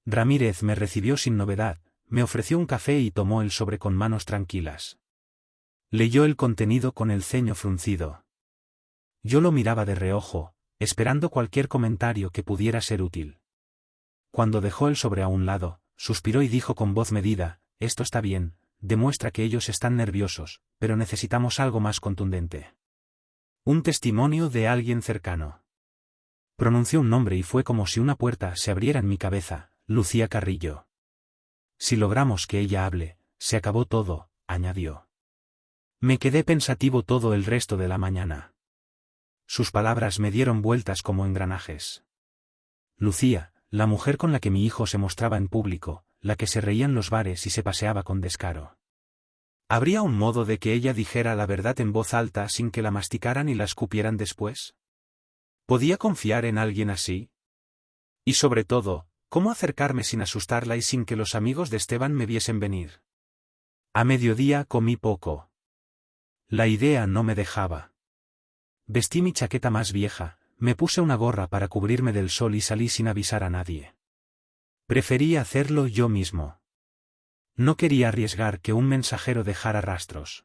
Ramírez me recibió sin novedad, me ofreció un café y tomó el sobre con manos tranquilas. Leyó el contenido con el ceño fruncido. Yo lo miraba de reojo, esperando cualquier comentario que pudiera ser útil. Cuando dejó el sobre a un lado, suspiró y dijo con voz medida: «Esto está bien, demuestra que ellos están nerviosos, pero necesitamos algo más contundente. Un testimonio de alguien cercano». Pronunció un nombre y fue como si una puerta se abriera en mi cabeza: Lucía Carrillo. «Si logramos que ella hable, se acabó todo», añadió. Me quedé pensativo todo el resto de la mañana. Sus palabras me dieron vueltas como engranajes. Lucía, la mujer con la que mi hijo se mostraba en público, la que se reía en los bares y se paseaba con descaro. ¿Habría un modo de que ella dijera la verdad en voz alta sin que la masticaran y la escupieran después? ¿Podía confiar en alguien así? Y sobre todo, ¿cómo acercarme sin asustarla y sin que los amigos de Esteban me viesen venir? A mediodía comí poco. La idea no me dejaba. Vestí mi chaqueta más vieja, me puse una gorra para cubrirme del sol y salí sin avisar a nadie. Preferí hacerlo yo mismo. No quería arriesgar que un mensajero dejara rastros.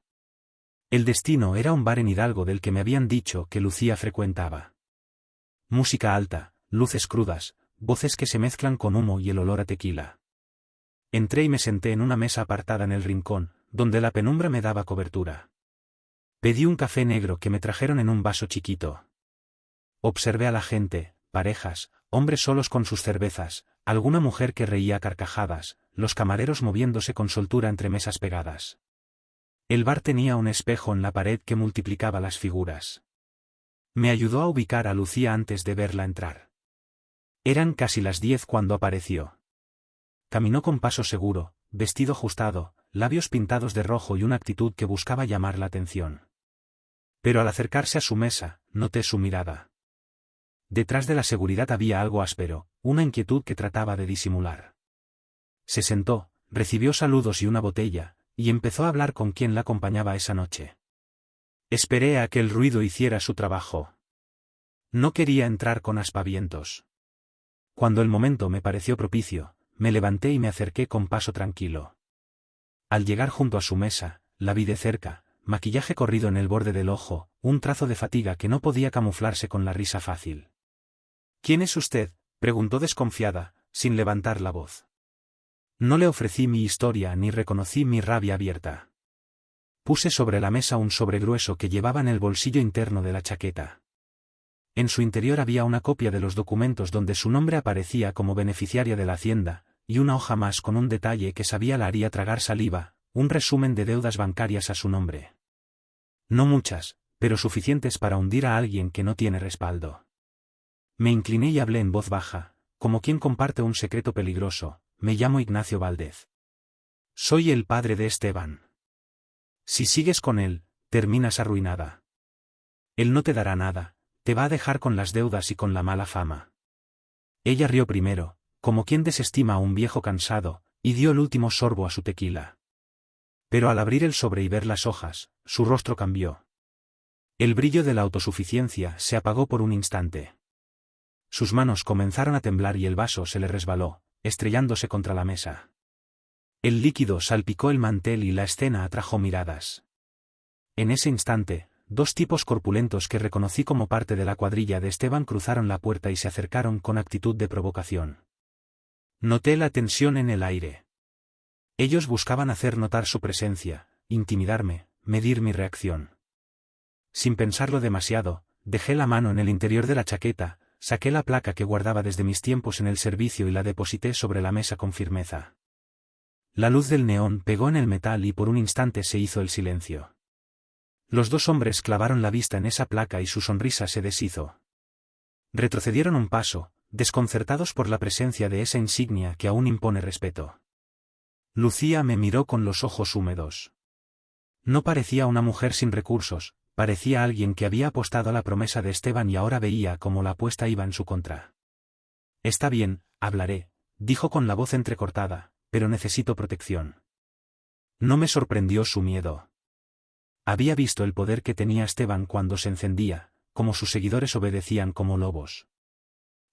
El destino era un bar en Hidalgo del que me habían dicho que Lucía frecuentaba. Música alta, luces crudas, voces que se mezclan con humo y el olor a tequila. Entré y me senté en una mesa apartada en el rincón, donde la penumbra me daba cobertura. Pedí un café negro que me trajeron en un vaso chiquito. Observé a la gente, parejas, hombres solos con sus cervezas, alguna mujer que reía a carcajadas, los camareros moviéndose con soltura entre mesas pegadas. El bar tenía un espejo en la pared que multiplicaba las figuras. Me ayudó a ubicar a Lucía antes de verla entrar. Eran casi las 10 cuando apareció. Caminó con paso seguro, vestido ajustado, labios pintados de rojo y una actitud que buscaba llamar la atención. Pero al acercarse a su mesa, noté su mirada. Detrás de la seguridad había algo áspero, una inquietud que trataba de disimular. Se sentó, recibió saludos y una botella, y empezó a hablar con quien la acompañaba esa noche. Esperé a que el ruido hiciera su trabajo. No quería entrar con aspavientos. Cuando el momento me pareció propicio, me levanté y me acerqué con paso tranquilo. Al llegar junto a su mesa, la vi de cerca, maquillaje corrido en el borde del ojo, un trazo de fatiga que no podía camuflarse con la risa fácil. «¿Quién es usted?», preguntó desconfiada, sin levantar la voz. No le ofrecí mi historia ni reconocí mi rabia abierta. Puse sobre la mesa un sobre grueso que llevaba en el bolsillo interno de la chaqueta. En su interior había una copia de los documentos donde su nombre aparecía como beneficiaria de la hacienda, y una hoja más con un detalle que sabía la haría tragar saliva, un resumen de deudas bancarias a su nombre. No muchas, pero suficientes para hundir a alguien que no tiene respaldo. Me incliné y hablé en voz baja, como quien comparte un secreto peligroso: «Me llamo Ignacio Valdez. Soy el padre de Esteban. Si sigues con él, terminas arruinada. Él no te dará nada, te va a dejar con las deudas y con la mala fama». Ella rió primero, como quien desestima a un viejo cansado, y dio el último sorbo a su tequila. Pero al abrir el sobre y ver las hojas, su rostro cambió. El brillo de la autosuficiencia se apagó por un instante. Sus manos comenzaron a temblar y el vaso se le resbaló, estrellándose contra la mesa. El líquido salpicó el mantel y la escena atrajo miradas. En ese instante, 2 tipos corpulentos que reconocí como parte de la cuadrilla de Esteban cruzaron la puerta y se acercaron con actitud de provocación. Noté la tensión en el aire. Ellos buscaban hacer notar su presencia, intimidarme, medir mi reacción. Sin pensarlo demasiado, dejé la mano en el interior de la chaqueta, saqué la placa que guardaba desde mis tiempos en el servicio y la deposité sobre la mesa con firmeza. La luz del neón pegó en el metal y por un instante se hizo el silencio. Los 2 hombres clavaron la vista en esa placa y su sonrisa se deshizo. Retrocedieron un paso, desconcertados por la presencia de esa insignia que aún impone respeto. Lucía me miró con los ojos húmedos. No parecía una mujer sin recursos, parecía alguien que había apostado a la promesa de Esteban y ahora veía cómo la apuesta iba en su contra. Está bien, hablaré, dijo con la voz entrecortada, pero necesito protección. No me sorprendió su miedo. Había visto el poder que tenía Esteban cuando se encendía, como sus seguidores obedecían como lobos.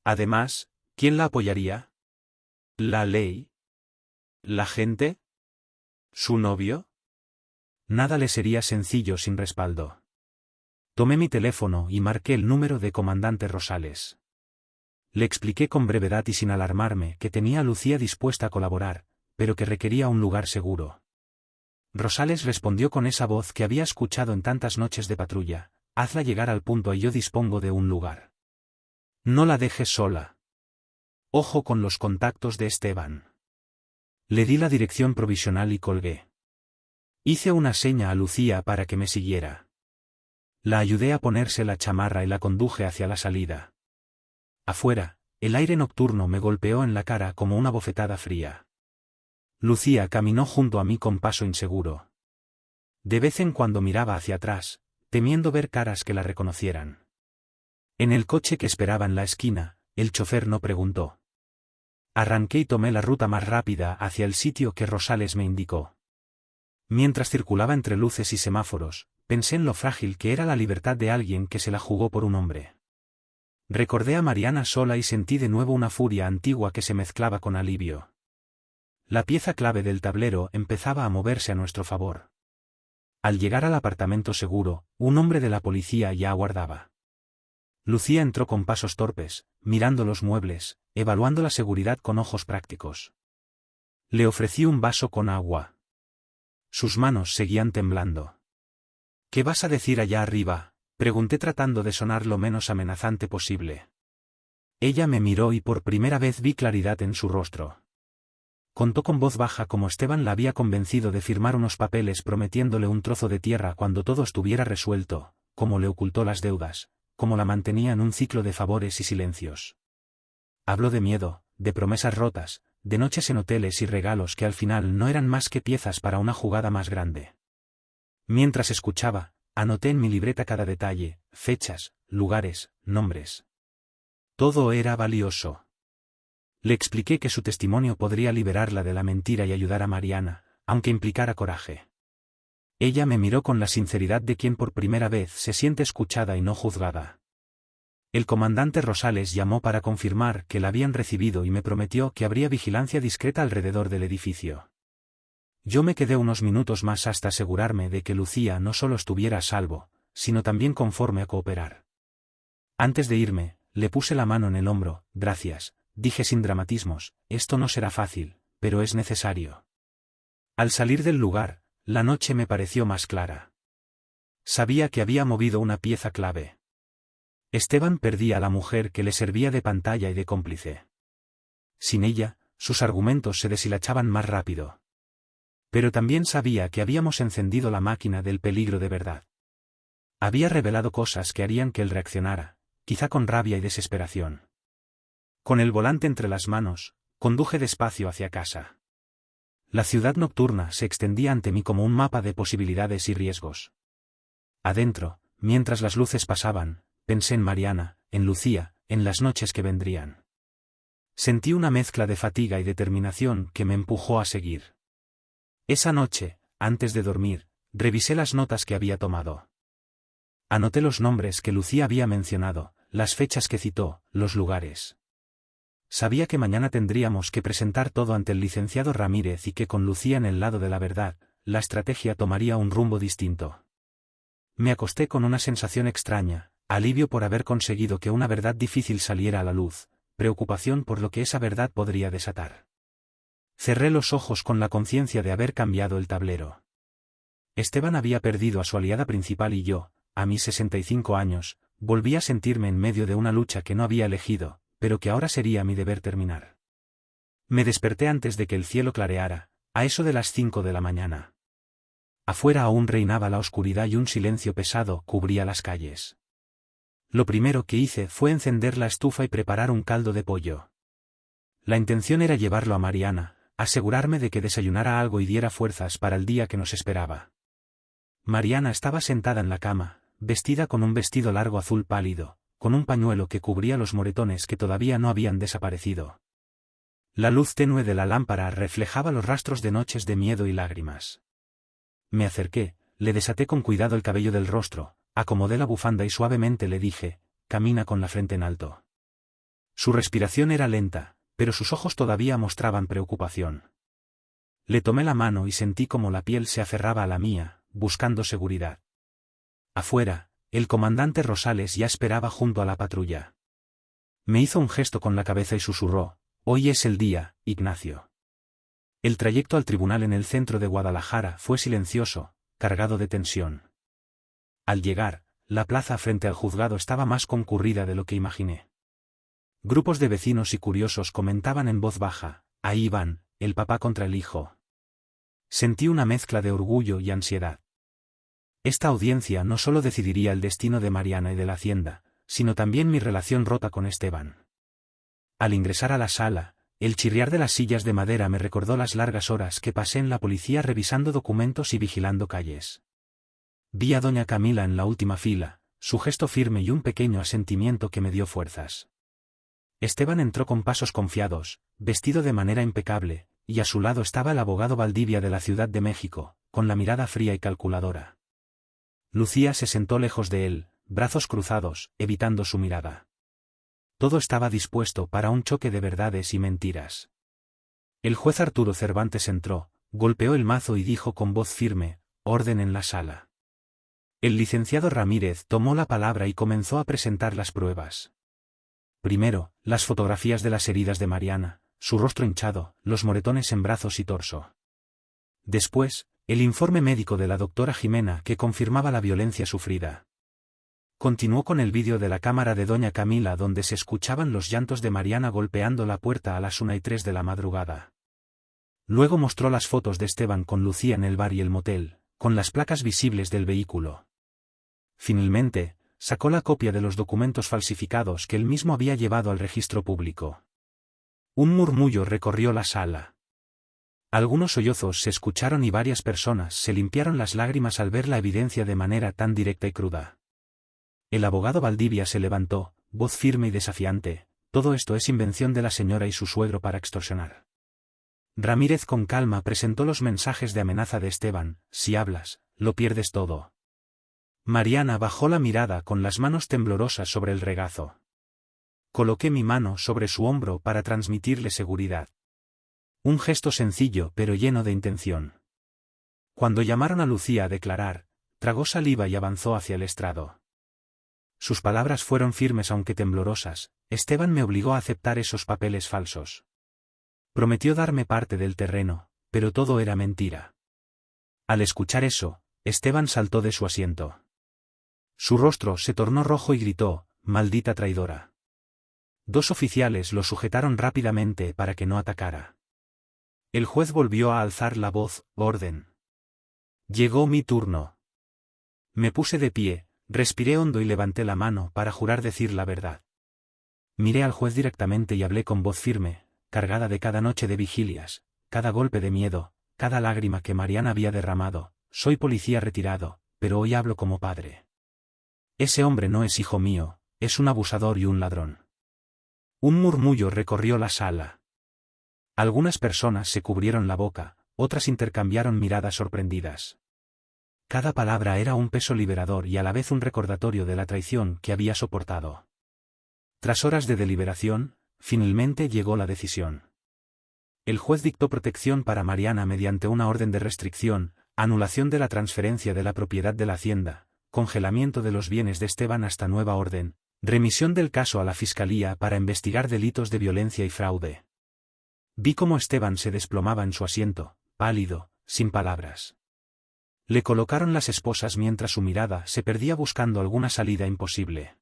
Además, ¿quién la apoyaría? ¿La ley? ¿La gente? ¿Su novio? Nada le sería sencillo sin respaldo. Tomé mi teléfono y marqué el número de comandante Rosales. Le expliqué con brevedad y sin alarmarme que tenía a Lucía dispuesta a colaborar, pero que requería un lugar seguro. Rosales respondió con esa voz que había escuchado en tantas noches de patrulla: hazla llegar al punto y yo dispongo de un lugar. No la dejes sola. Ojo con los contactos de Esteban. Le di la dirección provisional y colgué. Hice una seña a Lucía para que me siguiera. La ayudé a ponerse la chamarra y la conduje hacia la salida. Afuera, el aire nocturno me golpeó en la cara como una bofetada fría. Lucía caminó junto a mí con paso inseguro. De vez en cuando miraba hacia atrás, temiendo ver caras que la reconocieran. En el coche que esperaba en la esquina, el chofer no preguntó. Arranqué y tomé la ruta más rápida hacia el sitio que Rosales me indicó. Mientras circulaba entre luces y semáforos, pensé en lo frágil que era la libertad de alguien que se la jugó por un hombre. Recordé a Mariana sola y sentí de nuevo una furia antigua que se mezclaba con alivio. La pieza clave del tablero empezaba a moverse a nuestro favor. Al llegar al apartamento seguro, un hombre de la policía ya aguardaba. Lucía entró con pasos torpes, mirando los muebles, evaluando la seguridad con ojos prácticos. Le ofrecí un vaso con agua. Sus manos seguían temblando. ¿Qué vas a decir allá arriba?, pregunté tratando de sonar lo menos amenazante posible. Ella me miró y por primera vez vi claridad en su rostro. Contó con voz baja cómo Esteban la había convencido de firmar unos papeles prometiéndole un trozo de tierra cuando todo estuviera resuelto, cómo le ocultó las deudas, cómo la mantenía en un ciclo de favores y silencios. Habló de miedo, de promesas rotas, de noches en hoteles y regalos que al final no eran más que piezas para una jugada más grande. Mientras escuchaba, anoté en mi libreta cada detalle, fechas, lugares, nombres. Todo era valioso. Le expliqué que su testimonio podría liberarla de la mentira y ayudar a Mariana, aunque implicara coraje. Ella me miró con la sinceridad de quien por primera vez se siente escuchada y no juzgada. El comandante Rosales llamó para confirmar que la habían recibido y me prometió que habría vigilancia discreta alrededor del edificio. Yo me quedé unos minutos más hasta asegurarme de que Lucía no solo estuviera a salvo, sino también conforme a cooperar. Antes de irme, le puse la mano en el hombro. Gracias, dije sin dramatismos, esto no será fácil, pero es necesario. Al salir del lugar, la noche me pareció más clara. Sabía que había movido una pieza clave. Esteban perdía a la mujer que le servía de pantalla y de cómplice. Sin ella, sus argumentos se deshilachaban más rápido. Pero también sabía que habíamos encendido la máquina del peligro de verdad. Había revelado cosas que harían que él reaccionara, quizá con rabia y desesperación. Con el volante entre las manos, conduje despacio hacia casa. La ciudad nocturna se extendía ante mí como un mapa de posibilidades y riesgos. Adentro, mientras las luces pasaban, pensé en Mariana, en Lucía, en las noches que vendrían. Sentí una mezcla de fatiga y determinación que me empujó a seguir. Esa noche, antes de dormir, revisé las notas que había tomado. Anoté los nombres que Lucía había mencionado, las fechas que citó, los lugares. Sabía que mañana tendríamos que presentar todo ante el licenciado Ramírez y que con Lucía en el lado de la verdad, la estrategia tomaría un rumbo distinto. Me acosté con una sensación extraña, alivio por haber conseguido que una verdad difícil saliera a la luz, preocupación por lo que esa verdad podría desatar. Cerré los ojos con la conciencia de haber cambiado el tablero. Esteban había perdido a su aliada principal y yo, a mis 65 años, volví a sentirme en medio de una lucha que no había elegido, pero que ahora sería mi deber terminar. Me desperté antes de que el cielo clareara, a eso de las 5 de la mañana. Afuera aún reinaba la oscuridad y un silencio pesado cubría las calles. Lo primero que hice fue encender la estufa y preparar un caldo de pollo. La intención era llevarlo a Mariana, asegurarme de que desayunara algo y diera fuerzas para el día que nos esperaba. Mariana estaba sentada en la cama, vestida con un vestido largo azul pálido, con un pañuelo que cubría los moretones que todavía no habían desaparecido. La luz tenue de la lámpara reflejaba los rastros de noches de miedo y lágrimas. Me acerqué, le desaté con cuidado el cabello del rostro, acomodé la bufanda y suavemente le dije, camina con la frente en alto. Su respiración era lenta, pero sus ojos todavía mostraban preocupación. Le tomé la mano y sentí como la piel se aferraba a la mía, buscando seguridad. Afuera, el comandante Rosales ya esperaba junto a la patrulla. Me hizo un gesto con la cabeza y susurró, hoy es el día, Ignacio. El trayecto al tribunal en el centro de Guadalajara fue silencioso, cargado de tensión. Al llegar, la plaza frente al juzgado estaba más concurrida de lo que imaginé. Grupos de vecinos y curiosos comentaban en voz baja, ahí van, el papá contra el hijo. Sentí una mezcla de orgullo y ansiedad. Esta audiencia no solo decidiría el destino de Mariana y de la hacienda, sino también mi relación rota con Esteban. Al ingresar a la sala, el chirriar de las sillas de madera me recordó las largas horas que pasé en la policía revisando documentos y vigilando calles. Vi a doña Camila en la última fila, su gesto firme y un pequeño asentimiento que me dio fuerzas. Esteban entró con pasos confiados, vestido de manera impecable, y a su lado estaba el abogado Valdivia de la Ciudad de México, con la mirada fría y calculadora. Lucía se sentó lejos de él, brazos cruzados, evitando su mirada. Todo estaba dispuesto para un choque de verdades y mentiras. El juez Arturo Cervantes entró, golpeó el mazo y dijo con voz firme, orden en la sala. El licenciado Ramírez tomó la palabra y comenzó a presentar las pruebas. Primero, las fotografías de las heridas de Mariana, su rostro hinchado, los moretones en brazos y torso. Después, el informe médico de la doctora Jimena que confirmaba la violencia sufrida. Continuó con el vídeo de la cámara de doña Camila donde se escuchaban los llantos de Mariana golpeando la puerta a las 1:03 de la madrugada. Luego mostró las fotos de Esteban con Lucía en el bar y el motel, con las placas visibles del vehículo. Finalmente, sacó la copia de los documentos falsificados que él mismo había llevado al registro público. Un murmullo recorrió la sala. Algunos sollozos se escucharon y varias personas se limpiaron las lágrimas al ver la evidencia de manera tan directa y cruda. El abogado Valdivia se levantó, voz firme y desafiante, todo esto es invención de la señora y su suegro para extorsionar. Ramírez con calma presentó los mensajes de amenaza de Esteban, si hablas, lo pierdes todo. Mariana bajó la mirada con las manos temblorosas sobre el regazo. Coloqué mi mano sobre su hombro para transmitirle seguridad. Un gesto sencillo pero lleno de intención. Cuando llamaron a Lucía a declarar, tragó saliva y avanzó hacia el estrado. Sus palabras fueron firmes aunque temblorosas, Esteban me obligó a aceptar esos papeles falsos. Prometió darme parte del terreno, pero todo era mentira. Al escuchar eso, Esteban saltó de su asiento. Su rostro se tornó rojo y gritó, maldita traidora. Dos oficiales lo sujetaron rápidamente para que no atacara. El juez volvió a alzar la voz, orden. Llegó mi turno. Me puse de pie, respiré hondo y levanté la mano para jurar decir la verdad. Miré al juez directamente y hablé con voz firme, cargada de cada noche de vigilias, cada golpe de miedo, cada lágrima que Mariana había derramado. Soy policía retirado, pero hoy hablo como padre. Ese hombre no es hijo mío, es un abusador y un ladrón. Un murmullo recorrió la sala. Algunas personas se cubrieron la boca, otras intercambiaron miradas sorprendidas. Cada palabra era un peso liberador y a la vez un recordatorio de la traición que había soportado. Tras horas de deliberación, finalmente llegó la decisión. El juez dictó protección para Mariana mediante una orden de restricción, anulación de la transferencia de la propiedad de la hacienda, congelamiento de los bienes de Esteban hasta nueva orden, remisión del caso a la Fiscalía para investigar delitos de violencia y fraude. Vi cómo Esteban se desplomaba en su asiento, pálido, sin palabras. Le colocaron las esposas mientras su mirada se perdía buscando alguna salida imposible.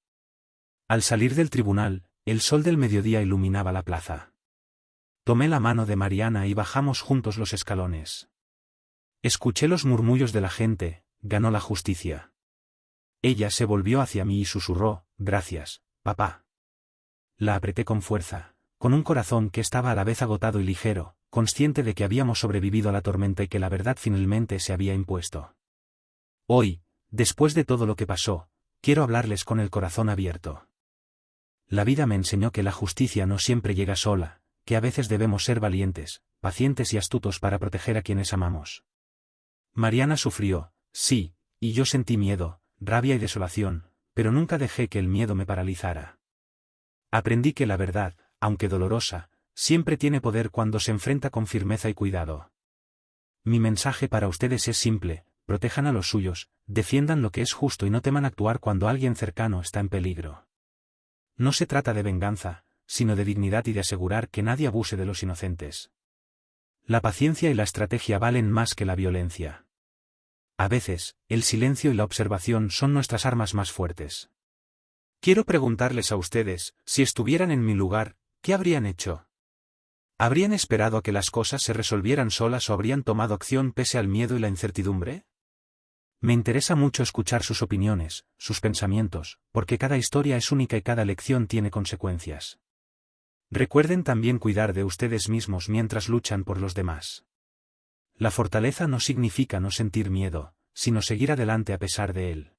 Al salir del tribunal, el sol del mediodía iluminaba la plaza. Tomé la mano de Mariana y bajamos juntos los escalones. Escuché los murmullos de la gente, ganó la justicia. Ella se volvió hacia mí y susurró, gracias, papá. La apreté con fuerza, con un corazón que estaba a la vez agotado y ligero, consciente de que habíamos sobrevivido a la tormenta y que la verdad finalmente se había impuesto. Hoy, después de todo lo que pasó, quiero hablarles con el corazón abierto. La vida me enseñó que la justicia no siempre llega sola, que a veces debemos ser valientes, pacientes y astutos para proteger a quienes amamos. Mariana sufrió, sí, y yo sentí miedo, rabia y desolación, pero nunca dejé que el miedo me paralizara. Aprendí que la verdad, aunque dolorosa, siempre tiene poder cuando se enfrenta con firmeza y cuidado. Mi mensaje para ustedes es simple: protejan a los suyos, defiendan lo que es justo y no teman actuar cuando alguien cercano está en peligro. No se trata de venganza, sino de dignidad y de asegurar que nadie abuse de los inocentes. La paciencia y la estrategia valen más que la violencia. A veces, el silencio y la observación son nuestras armas más fuertes. Quiero preguntarles a ustedes, si estuvieran en mi lugar, ¿qué habrían hecho? ¿Habrían esperado a que las cosas se resolvieran solas o habrían tomado acción pese al miedo y la incertidumbre? Me interesa mucho escuchar sus opiniones, sus pensamientos, porque cada historia es única y cada lección tiene consecuencias. Recuerden también cuidar de ustedes mismos mientras luchan por los demás. La fortaleza no significa no sentir miedo, sino seguir adelante a pesar de él.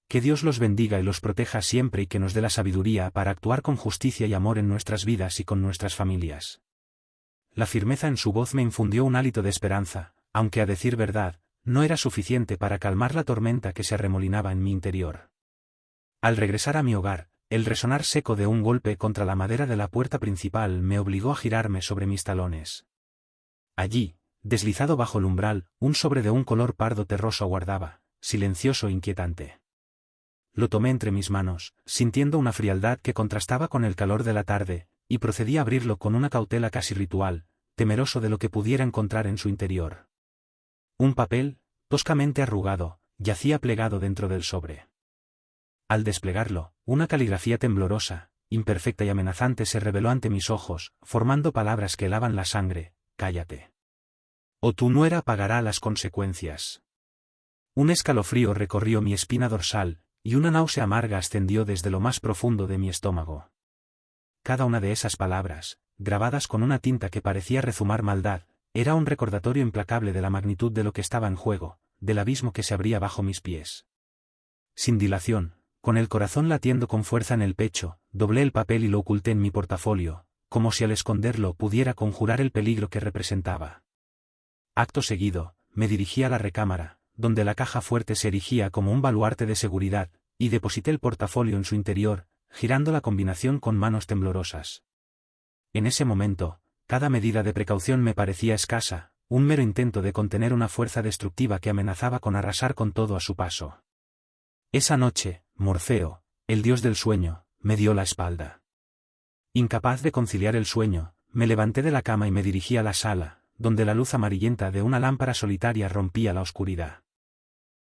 Que Dios los bendiga y los proteja siempre y que nos dé la sabiduría para actuar con justicia y amor en nuestras vidas y con nuestras familias. La firmeza en su voz me infundió un hálito de esperanza, aunque a decir verdad, no era suficiente para calmar la tormenta que se arremolinaba en mi interior. Al regresar a mi hogar, el resonar seco de un golpe contra la madera de la puerta principal me obligó a girarme sobre mis talones. Allí, deslizado bajo el umbral, un sobre de un color pardo terroso aguardaba, silencioso e inquietante. Lo tomé entre mis manos, sintiendo una frialdad que contrastaba con el calor de la tarde, y procedí a abrirlo con una cautela casi ritual, temeroso de lo que pudiera encontrar en su interior. Un papel, toscamente arrugado, yacía plegado dentro del sobre. Al desplegarlo, una caligrafía temblorosa, imperfecta y amenazante se reveló ante mis ojos, formando palabras que helaban la sangre: cállate. O tu nuera pagará las consecuencias. Un escalofrío recorrió mi espina dorsal, y una náusea amarga ascendió desde lo más profundo de mi estómago. Cada una de esas palabras, grabadas con una tinta que parecía rezumar maldad, era un recordatorio implacable de la magnitud de lo que estaba en juego, del abismo que se abría bajo mis pies. Sin dilación, con el corazón latiendo con fuerza en el pecho, doblé el papel y lo oculté en mi portafolio, como si al esconderlo pudiera conjurar el peligro que representaba. Acto seguido, me dirigí a la recámara, donde la caja fuerte se erigía como un baluarte de seguridad, y deposité el portafolio en su interior, girando la combinación con manos temblorosas. En ese momento, cada medida de precaución me parecía escasa, un mero intento de contener una fuerza destructiva que amenazaba con arrasar con todo a su paso. Esa noche, Morfeo, el dios del sueño, me dio la espalda. Incapaz de conciliar el sueño, me levanté de la cama y me dirigí a la sala, donde la luz amarillenta de una lámpara solitaria rompía la oscuridad.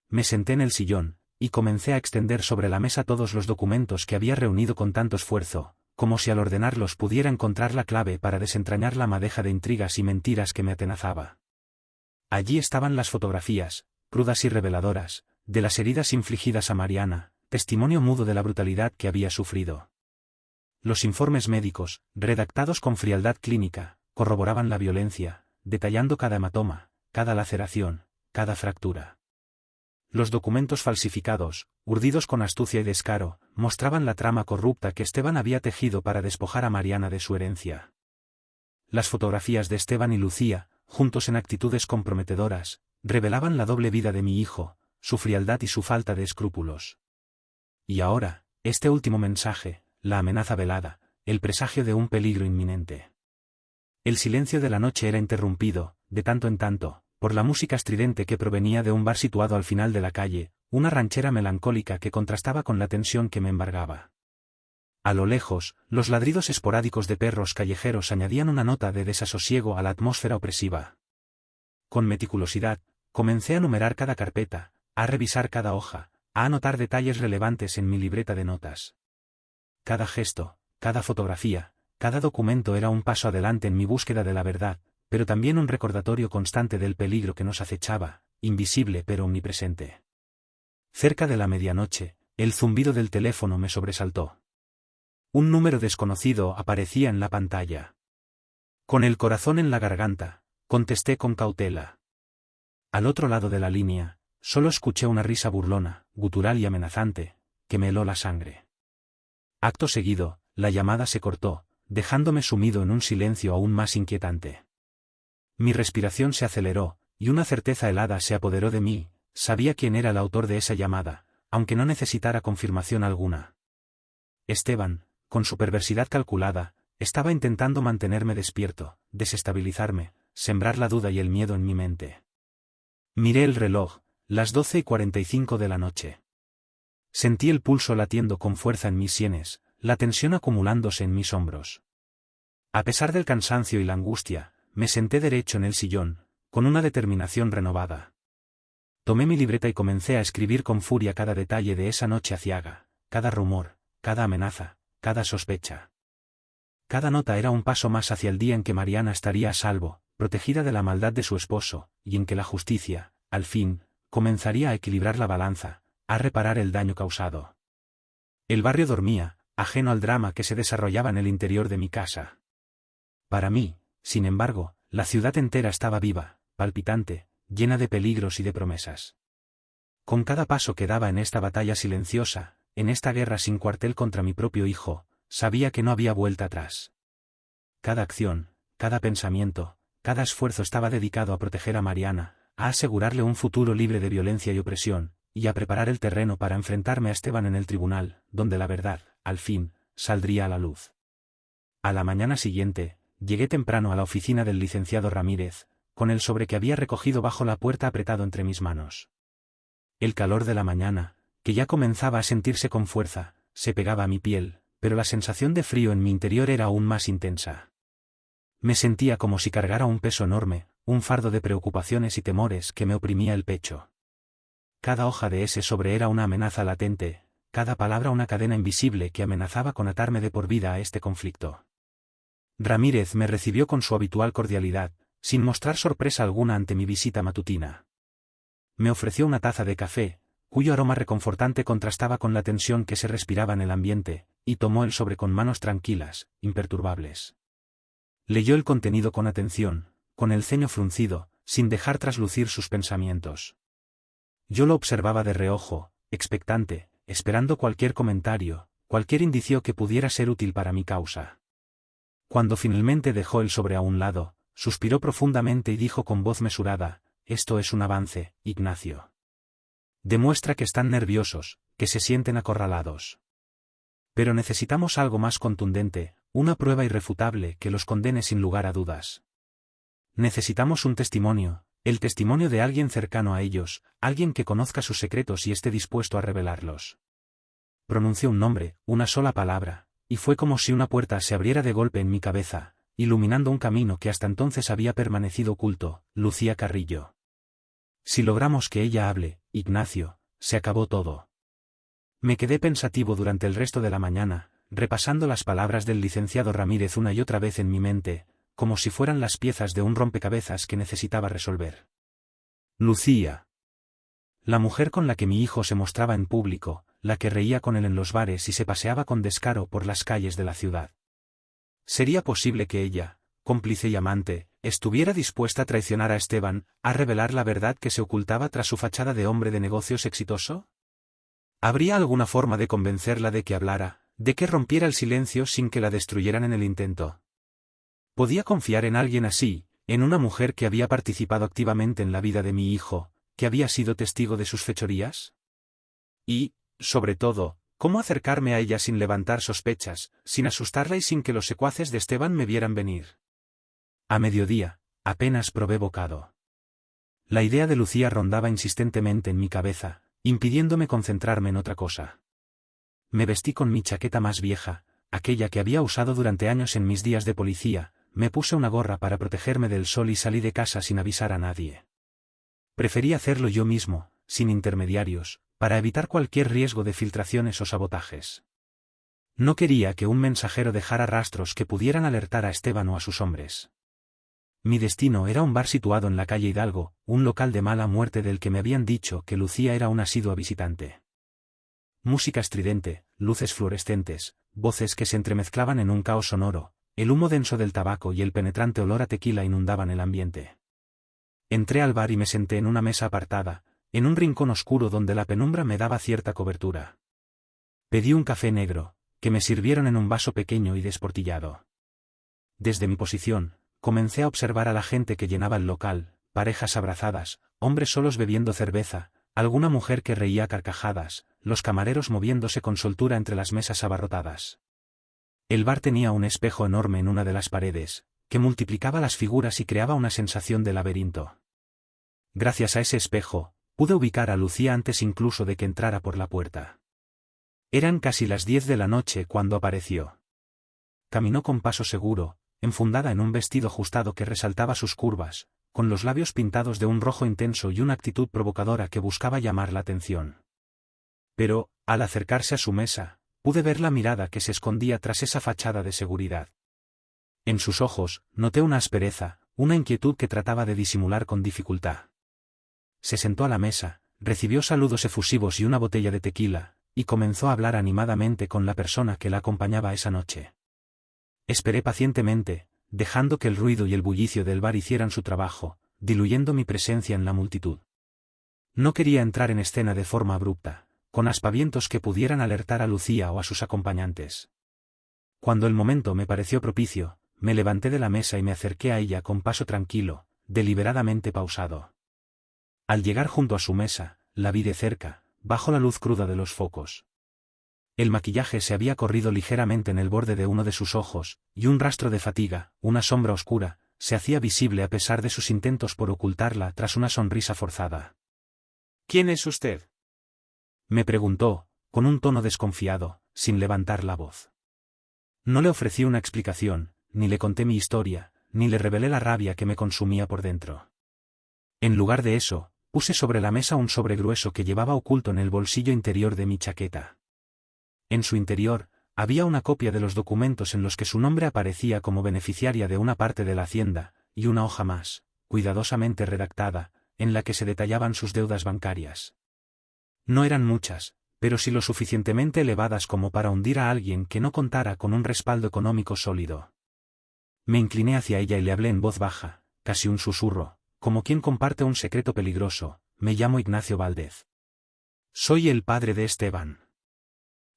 Me senté en el sillón, y comencé a extender sobre la mesa todos los documentos que había reunido con tanto esfuerzo, como si al ordenarlos pudiera encontrar la clave para desentrañar la madeja de intrigas y mentiras que me atenazaba. Allí estaban las fotografías, crudas y reveladoras, de las heridas infligidas a Mariana, testimonio mudo de la brutalidad que había sufrido. Los informes médicos, redactados con frialdad clínica, corroboraban la violencia, detallando cada hematoma, cada laceración, cada fractura. Los documentos falsificados, urdidos con astucia y descaro, mostraban la trama corrupta que Esteban había tejido para despojar a Mariana de su herencia. Las fotografías de Esteban y Lucía, juntos en actitudes comprometedoras, revelaban la doble vida de mi hijo, su frialdad y su falta de escrúpulos. Y ahora, este último mensaje, la amenaza velada, el presagio de un peligro inminente. El silencio de la noche era interrumpido, de tanto en tanto, por la música estridente que provenía de un bar situado al final de la calle, una ranchera melancólica que contrastaba con la tensión que me embargaba. A lo lejos, los ladridos esporádicos de perros callejeros añadían una nota de desasosiego a la atmósfera opresiva. Con meticulosidad, comencé a numerar cada carpeta, a revisar cada hoja, a anotar detalles relevantes en mi libreta de notas. Cada gesto, cada fotografía, cada documento era un paso adelante en mi búsqueda de la verdad, pero también un recordatorio constante del peligro que nos acechaba, invisible pero omnipresente. Cerca de la medianoche, el zumbido del teléfono me sobresaltó. Un número desconocido aparecía en la pantalla. Con el corazón en la garganta, contesté con cautela. Al otro lado de la línea, solo escuché una risa burlona, gutural y amenazante, que me heló la sangre. Acto seguido, la llamada se cortó, dejándome sumido en un silencio aún más inquietante. Mi respiración se aceleró, y una certeza helada se apoderó de mí. Sabía quién era el autor de esa llamada, aunque no necesitara confirmación alguna. Esteban, con su perversidad calculada, estaba intentando mantenerme despierto, desestabilizarme, sembrar la duda y el miedo en mi mente. Miré el reloj, las 12:45 de la noche. Sentí el pulso latiendo con fuerza en mis sienes, la tensión acumulándose en mis hombros. A pesar del cansancio y la angustia, me senté derecho en el sillón, con una determinación renovada. Tomé mi libreta y comencé a escribir con furia cada detalle de esa noche aciaga, cada rumor, cada amenaza, cada sospecha. Cada nota era un paso más hacia el día en que Mariana estaría a salvo, protegida de la maldad de su esposo, y en que la justicia, al fin, comenzaría a equilibrar la balanza, a reparar el daño causado. El barrio dormía, ajeno al drama que se desarrollaba en el interior de mi casa. Para mí, sin embargo, la ciudad entera estaba viva, palpitante, llena de peligros y de promesas. Con cada paso que daba en esta batalla silenciosa, en esta guerra sin cuartel contra mi propio hijo, sabía que no había vuelta atrás. Cada acción, cada pensamiento, cada esfuerzo estaba dedicado a proteger a Mariana, a asegurarle un futuro libre de violencia y opresión, y a preparar el terreno para enfrentarme a Esteban en el tribunal, donde la verdad, al fin, saldría a la luz. A la mañana siguiente, llegué temprano a la oficina del licenciado Ramírez, con el sobre que había recogido bajo la puerta apretado entre mis manos. El calor de la mañana, que ya comenzaba a sentirse con fuerza, se pegaba a mi piel, pero la sensación de frío en mi interior era aún más intensa. Me sentía como si cargara un peso enorme, un fardo de preocupaciones y temores que me oprimía el pecho. Cada hoja de ese sobre era una amenaza latente, cada palabra una cadena invisible que amenazaba con atarme de por vida a este conflicto. Ramírez me recibió con su habitual cordialidad, sin mostrar sorpresa alguna ante mi visita matutina. Me ofreció una taza de café, cuyo aroma reconfortante contrastaba con la tensión que se respiraba en el ambiente, y tomó el sobre con manos tranquilas, imperturbables. Leyó el contenido con atención, con el ceño fruncido, sin dejar traslucir sus pensamientos. Yo lo observaba de reojo, expectante, esperando cualquier comentario, cualquier indicio que pudiera ser útil para mi causa. Cuando finalmente dejó el sobre a un lado, suspiró profundamente y dijo con voz mesurada: «Esto es un avance, Ignacio. Demuestra que están nerviosos, que se sienten acorralados. Pero necesitamos algo más contundente, una prueba irrefutable que los condene sin lugar a dudas. Necesitamos un testimonio, el testimonio de alguien cercano a ellos, alguien que conozca sus secretos y esté dispuesto a revelarlos». Pronunció un nombre, una sola palabra, y fue como si una puerta se abriera de golpe en mi cabeza, iluminando un camino que hasta entonces había permanecido oculto: Lucía Carrillo. Si logramos que ella hable, Ignacio, se acabó todo. Me quedé pensativo durante el resto de la mañana, repasando las palabras del licenciado Ramírez una y otra vez en mi mente, como si fueran las piezas de un rompecabezas que necesitaba resolver. Lucía. La mujer con la que mi hijo se mostraba en público, la que reía con él en los bares y se paseaba con descaro por las calles de la ciudad. ¿Sería posible que ella, cómplice y amante, estuviera dispuesta a traicionar a Esteban, a revelar la verdad que se ocultaba tras su fachada de hombre de negocios exitoso? ¿Habría alguna forma de convencerla de que hablara, de que rompiera el silencio sin que la destruyeran en el intento? ¿Podía confiar en alguien así, en una mujer que había participado activamente en la vida de mi hijo, que había sido testigo de sus fechorías? Y, sobre todo, ¿cómo acercarme a ella sin levantar sospechas, sin asustarla y sin que los secuaces de Esteban me vieran venir? A mediodía, apenas probé bocado. La idea de Lucía rondaba insistentemente en mi cabeza, impidiéndome concentrarme en otra cosa. Me vestí con mi chaqueta más vieja, aquella que había usado durante años en mis días de policía, me puse una gorra para protegerme del sol y salí de casa sin avisar a nadie. Preferí hacerlo yo mismo, sin intermediarios, para evitar cualquier riesgo de filtraciones o sabotajes. No quería que un mensajero dejara rastros que pudieran alertar a Esteban o a sus hombres. Mi destino era un bar situado en la calle Hidalgo, un local de mala muerte del que me habían dicho que Lucía era una asidua visitante. Música estridente, luces fluorescentes, voces que se entremezclaban en un caos sonoro, el humo denso del tabaco y el penetrante olor a tequila inundaban el ambiente. Entré al bar y me senté en una mesa apartada, en un rincón oscuro donde la penumbra me daba cierta cobertura. Pedí un café negro, que me sirvieron en un vaso pequeño y desportillado. Desde mi posición, comencé a observar a la gente que llenaba el local, parejas abrazadas, hombres solos bebiendo cerveza, alguna mujer que reía a carcajadas, los camareros moviéndose con soltura entre las mesas abarrotadas. El bar tenía un espejo enorme en una de las paredes, que multiplicaba las figuras y creaba una sensación de laberinto. Gracias a ese espejo, pude ubicar a Lucía antes incluso de que entrara por la puerta. Eran casi las 10 de la noche cuando apareció. Caminó con paso seguro, enfundada en un vestido ajustado que resaltaba sus curvas, con los labios pintados de un rojo intenso y una actitud provocadora que buscaba llamar la atención. Pero, al acercarse a su mesa, pude ver la mirada que se escondía tras esa fachada de seguridad. En sus ojos, noté una aspereza, una inquietud que trataba de disimular con dificultad. Se sentó a la mesa, recibió saludos efusivos y una botella de tequila, y comenzó a hablar animadamente con la persona que la acompañaba esa noche. Esperé pacientemente, dejando que el ruido y el bullicio del bar hicieran su trabajo, diluyendo mi presencia en la multitud. No quería entrar en escena de forma abrupta, con aspavientos que pudieran alertar a Lucía o a sus acompañantes. Cuando el momento me pareció propicio, me levanté de la mesa y me acerqué a ella con paso tranquilo, deliberadamente pausado. Al llegar junto a su mesa, la vi de cerca, bajo la luz cruda de los focos. El maquillaje se había corrido ligeramente en el borde de uno de sus ojos, y un rastro de fatiga, una sombra oscura, se hacía visible a pesar de sus intentos por ocultarla tras una sonrisa forzada. «¿Quién es usted?», me preguntó, con un tono desconfiado, sin levantar la voz. No le ofrecí una explicación, ni le conté mi historia, ni le revelé la rabia que me consumía por dentro. En lugar de eso, puse sobre la mesa un sobre grueso que llevaba oculto en el bolsillo interior de mi chaqueta. En su interior, había una copia de los documentos en los que su nombre aparecía como beneficiaria de una parte de la hacienda, y una hoja más, cuidadosamente redactada, en la que se detallaban sus deudas bancarias. No eran muchas, pero sí lo suficientemente elevadas como para hundir a alguien que no contara con un respaldo económico sólido. Me incliné hacia ella y le hablé en voz baja, casi un susurro, como quien comparte un secreto peligroso. Me llamo Ignacio Valdez. Soy el padre de Esteban.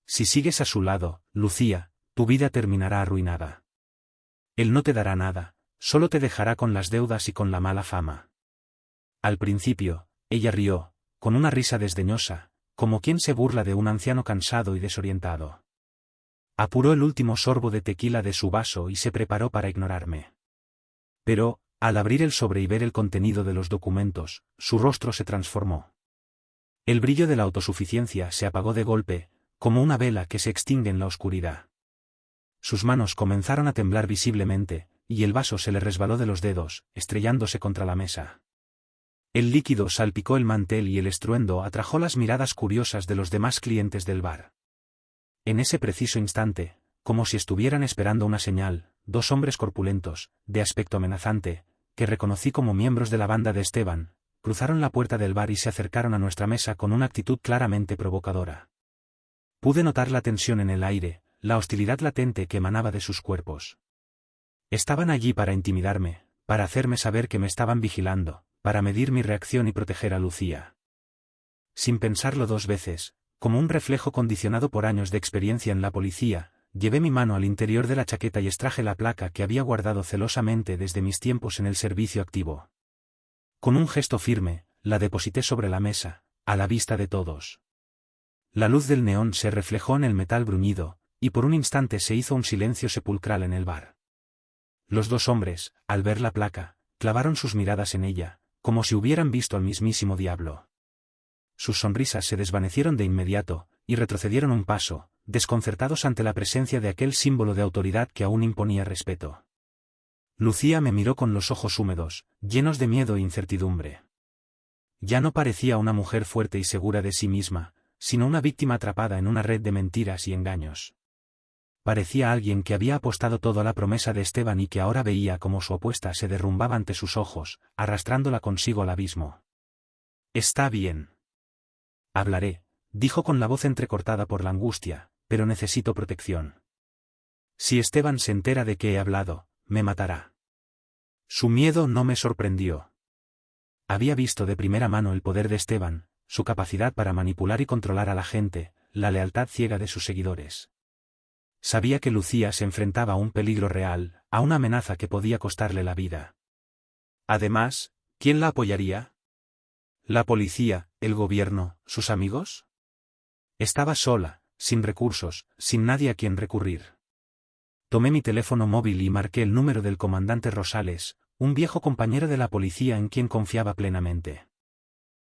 Si sigues a su lado, Lucía, tu vida terminará arruinada. Él no te dará nada, solo te dejará con las deudas y con la mala fama. Al principio, ella rió, con una risa desdeñosa, como quien se burla de un anciano cansado y desorientado. Apuró el último sorbo de tequila de su vaso y se preparó para ignorarme. Pero, al abrir el sobre y ver el contenido de los documentos, su rostro se transformó. El brillo de la autosuficiencia se apagó de golpe, como una vela que se extingue en la oscuridad. Sus manos comenzaron a temblar visiblemente, y el vaso se le resbaló de los dedos, estrellándose contra la mesa. El líquido salpicó el mantel y el estruendo atrajo las miradas curiosas de los demás clientes del bar. En ese preciso instante, como si estuvieran esperando una señal, dos hombres corpulentos, de aspecto amenazante, que reconocí como miembros de la banda de Esteban, cruzaron la puerta del bar y se acercaron a nuestra mesa con una actitud claramente provocadora. Pude notar la tensión en el aire, la hostilidad latente que emanaba de sus cuerpos. Estaban allí para intimidarme, para hacerme saber que me estaban vigilando, para medir mi reacción y proteger a Lucía. Sin pensarlo dos veces, como un reflejo condicionado por años de experiencia en la policía, llevé mi mano al interior de la chaqueta y extraje la placa que había guardado celosamente desde mis tiempos en el servicio activo. Con un gesto firme, la deposité sobre la mesa, a la vista de todos. La luz del neón se reflejó en el metal bruñido, y por un instante se hizo un silencio sepulcral en el bar. Los dos hombres, al ver la placa, clavaron sus miradas en ella, como si hubieran visto al mismísimo diablo. sus sonrisas se desvanecieron de inmediato, y retrocedieron un paso, desconcertados ante la presencia de aquel símbolo de autoridad que aún imponía respeto. Lucía me miró con los ojos húmedos, llenos de miedo e incertidumbre. Ya no parecía una mujer fuerte y segura de sí misma, sino una víctima atrapada en una red de mentiras y engaños. Parecía alguien que había apostado todo a la promesa de Esteban y que ahora veía cómo su apuesta se derrumbaba ante sus ojos, arrastrándola consigo al abismo. «Está bien. Hablaré», dijo con la voz entrecortada por la angustia, «pero necesito protección. Si Esteban se entera de que he hablado, me matará». Su miedo no me sorprendió. Había visto de primera mano el poder de Esteban, su capacidad para manipular y controlar a la gente, la lealtad ciega de sus seguidores. Sabía que Lucía se enfrentaba a un peligro real, a una amenaza que podía costarle la vida. Además, ¿quién la apoyaría? ¿La policía, el gobierno, sus amigos? Estaba sola, sin recursos, sin nadie a quien recurrir. Tomé mi teléfono móvil y marqué el número del comandante Rosales, un viejo compañero de la policía en quien confiaba plenamente.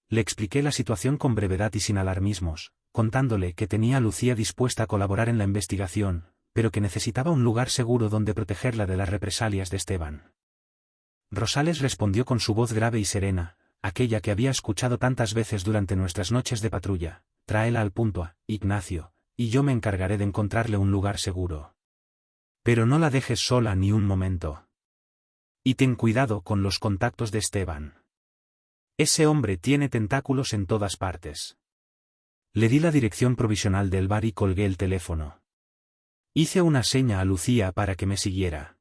Le expliqué la situación con brevedad y sin alarmismos, contándole que tenía a Lucía dispuesta a colaborar en la investigación, pero que necesitaba un lugar seguro donde protegerla de las represalias de Esteban. Rosales respondió con su voz grave y serena, aquella que había escuchado tantas veces durante nuestras noches de patrulla: «Tráela al punto, Ignacio, y yo me encargaré de encontrarle un lugar seguro. Pero no la dejes sola ni un momento. Y ten cuidado con los contactos de Esteban. Ese hombre tiene tentáculos en todas partes». Le di la dirección provisional del bar y colgué el teléfono. Hice una seña a Lucía para que me siguiera.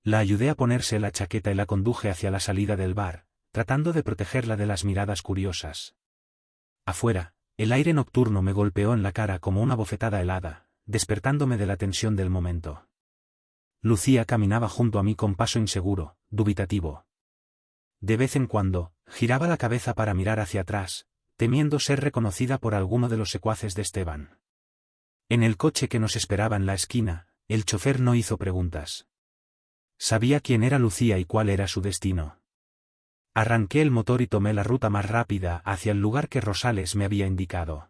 La ayudé a ponerse la chaqueta y la conduje hacia la salida del bar, tratando de protegerla de las miradas curiosas. Afuera, el aire nocturno me golpeó en la cara como una bofetada helada, despertándome de la tensión del momento. Lucía caminaba junto a mí con paso inseguro, dubitativo. De vez en cuando, giraba la cabeza para mirar hacia atrás, temiendo ser reconocida por alguno de los secuaces de Esteban. En el coche que nos esperaba en la esquina, el chofer no hizo preguntas. Sabía quién era Lucía y cuál era su destino. Arranqué el motor y tomé la ruta más rápida hacia el lugar que Rosales me había indicado.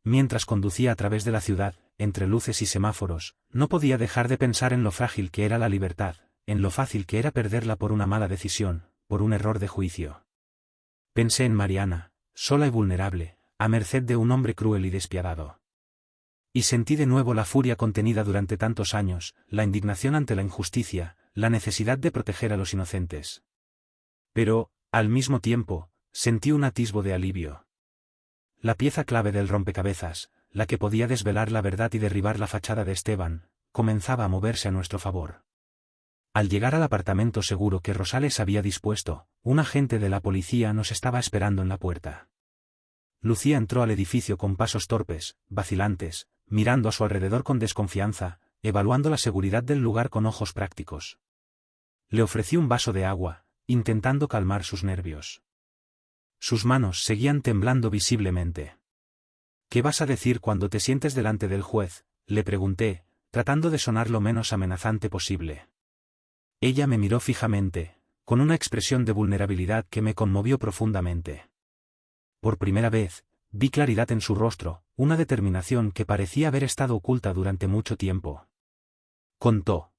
Mientras conducía a través de la ciudad, entre luces y semáforos, no podía dejar de pensar en lo frágil que era la libertad, en lo fácil que era perderla por una mala decisión, por un error de juicio. Pensé en Mariana, sola y vulnerable, a merced de un hombre cruel y despiadado. Y sentí de nuevo la furia contenida durante tantos años, la indignación ante la injusticia, la necesidad de proteger a los inocentes. Pero, al mismo tiempo, sentí un atisbo de alivio. La pieza clave del rompecabezas, la que podía desvelar la verdad y derribar la fachada de Esteban, comenzaba a moverse a nuestro favor. Al llegar al apartamento seguro que Rosales había dispuesto, un agente de la policía nos estaba esperando en la puerta. Lucía entró al edificio con pasos torpes, vacilantes, mirando a su alrededor con desconfianza, evaluando la seguridad del lugar con ojos prácticos. Le ofrecí un vaso de agua, intentando calmar sus nervios. Sus manos seguían temblando visiblemente. «¿Qué vas a decir cuando te sientes delante del juez?», le pregunté, tratando de sonar lo menos amenazante posible. Ella me miró fijamente, con una expresión de vulnerabilidad que me conmovió profundamente. Por primera vez, vi claridad en su rostro, una determinación que parecía haber estado oculta durante mucho tiempo. Contó.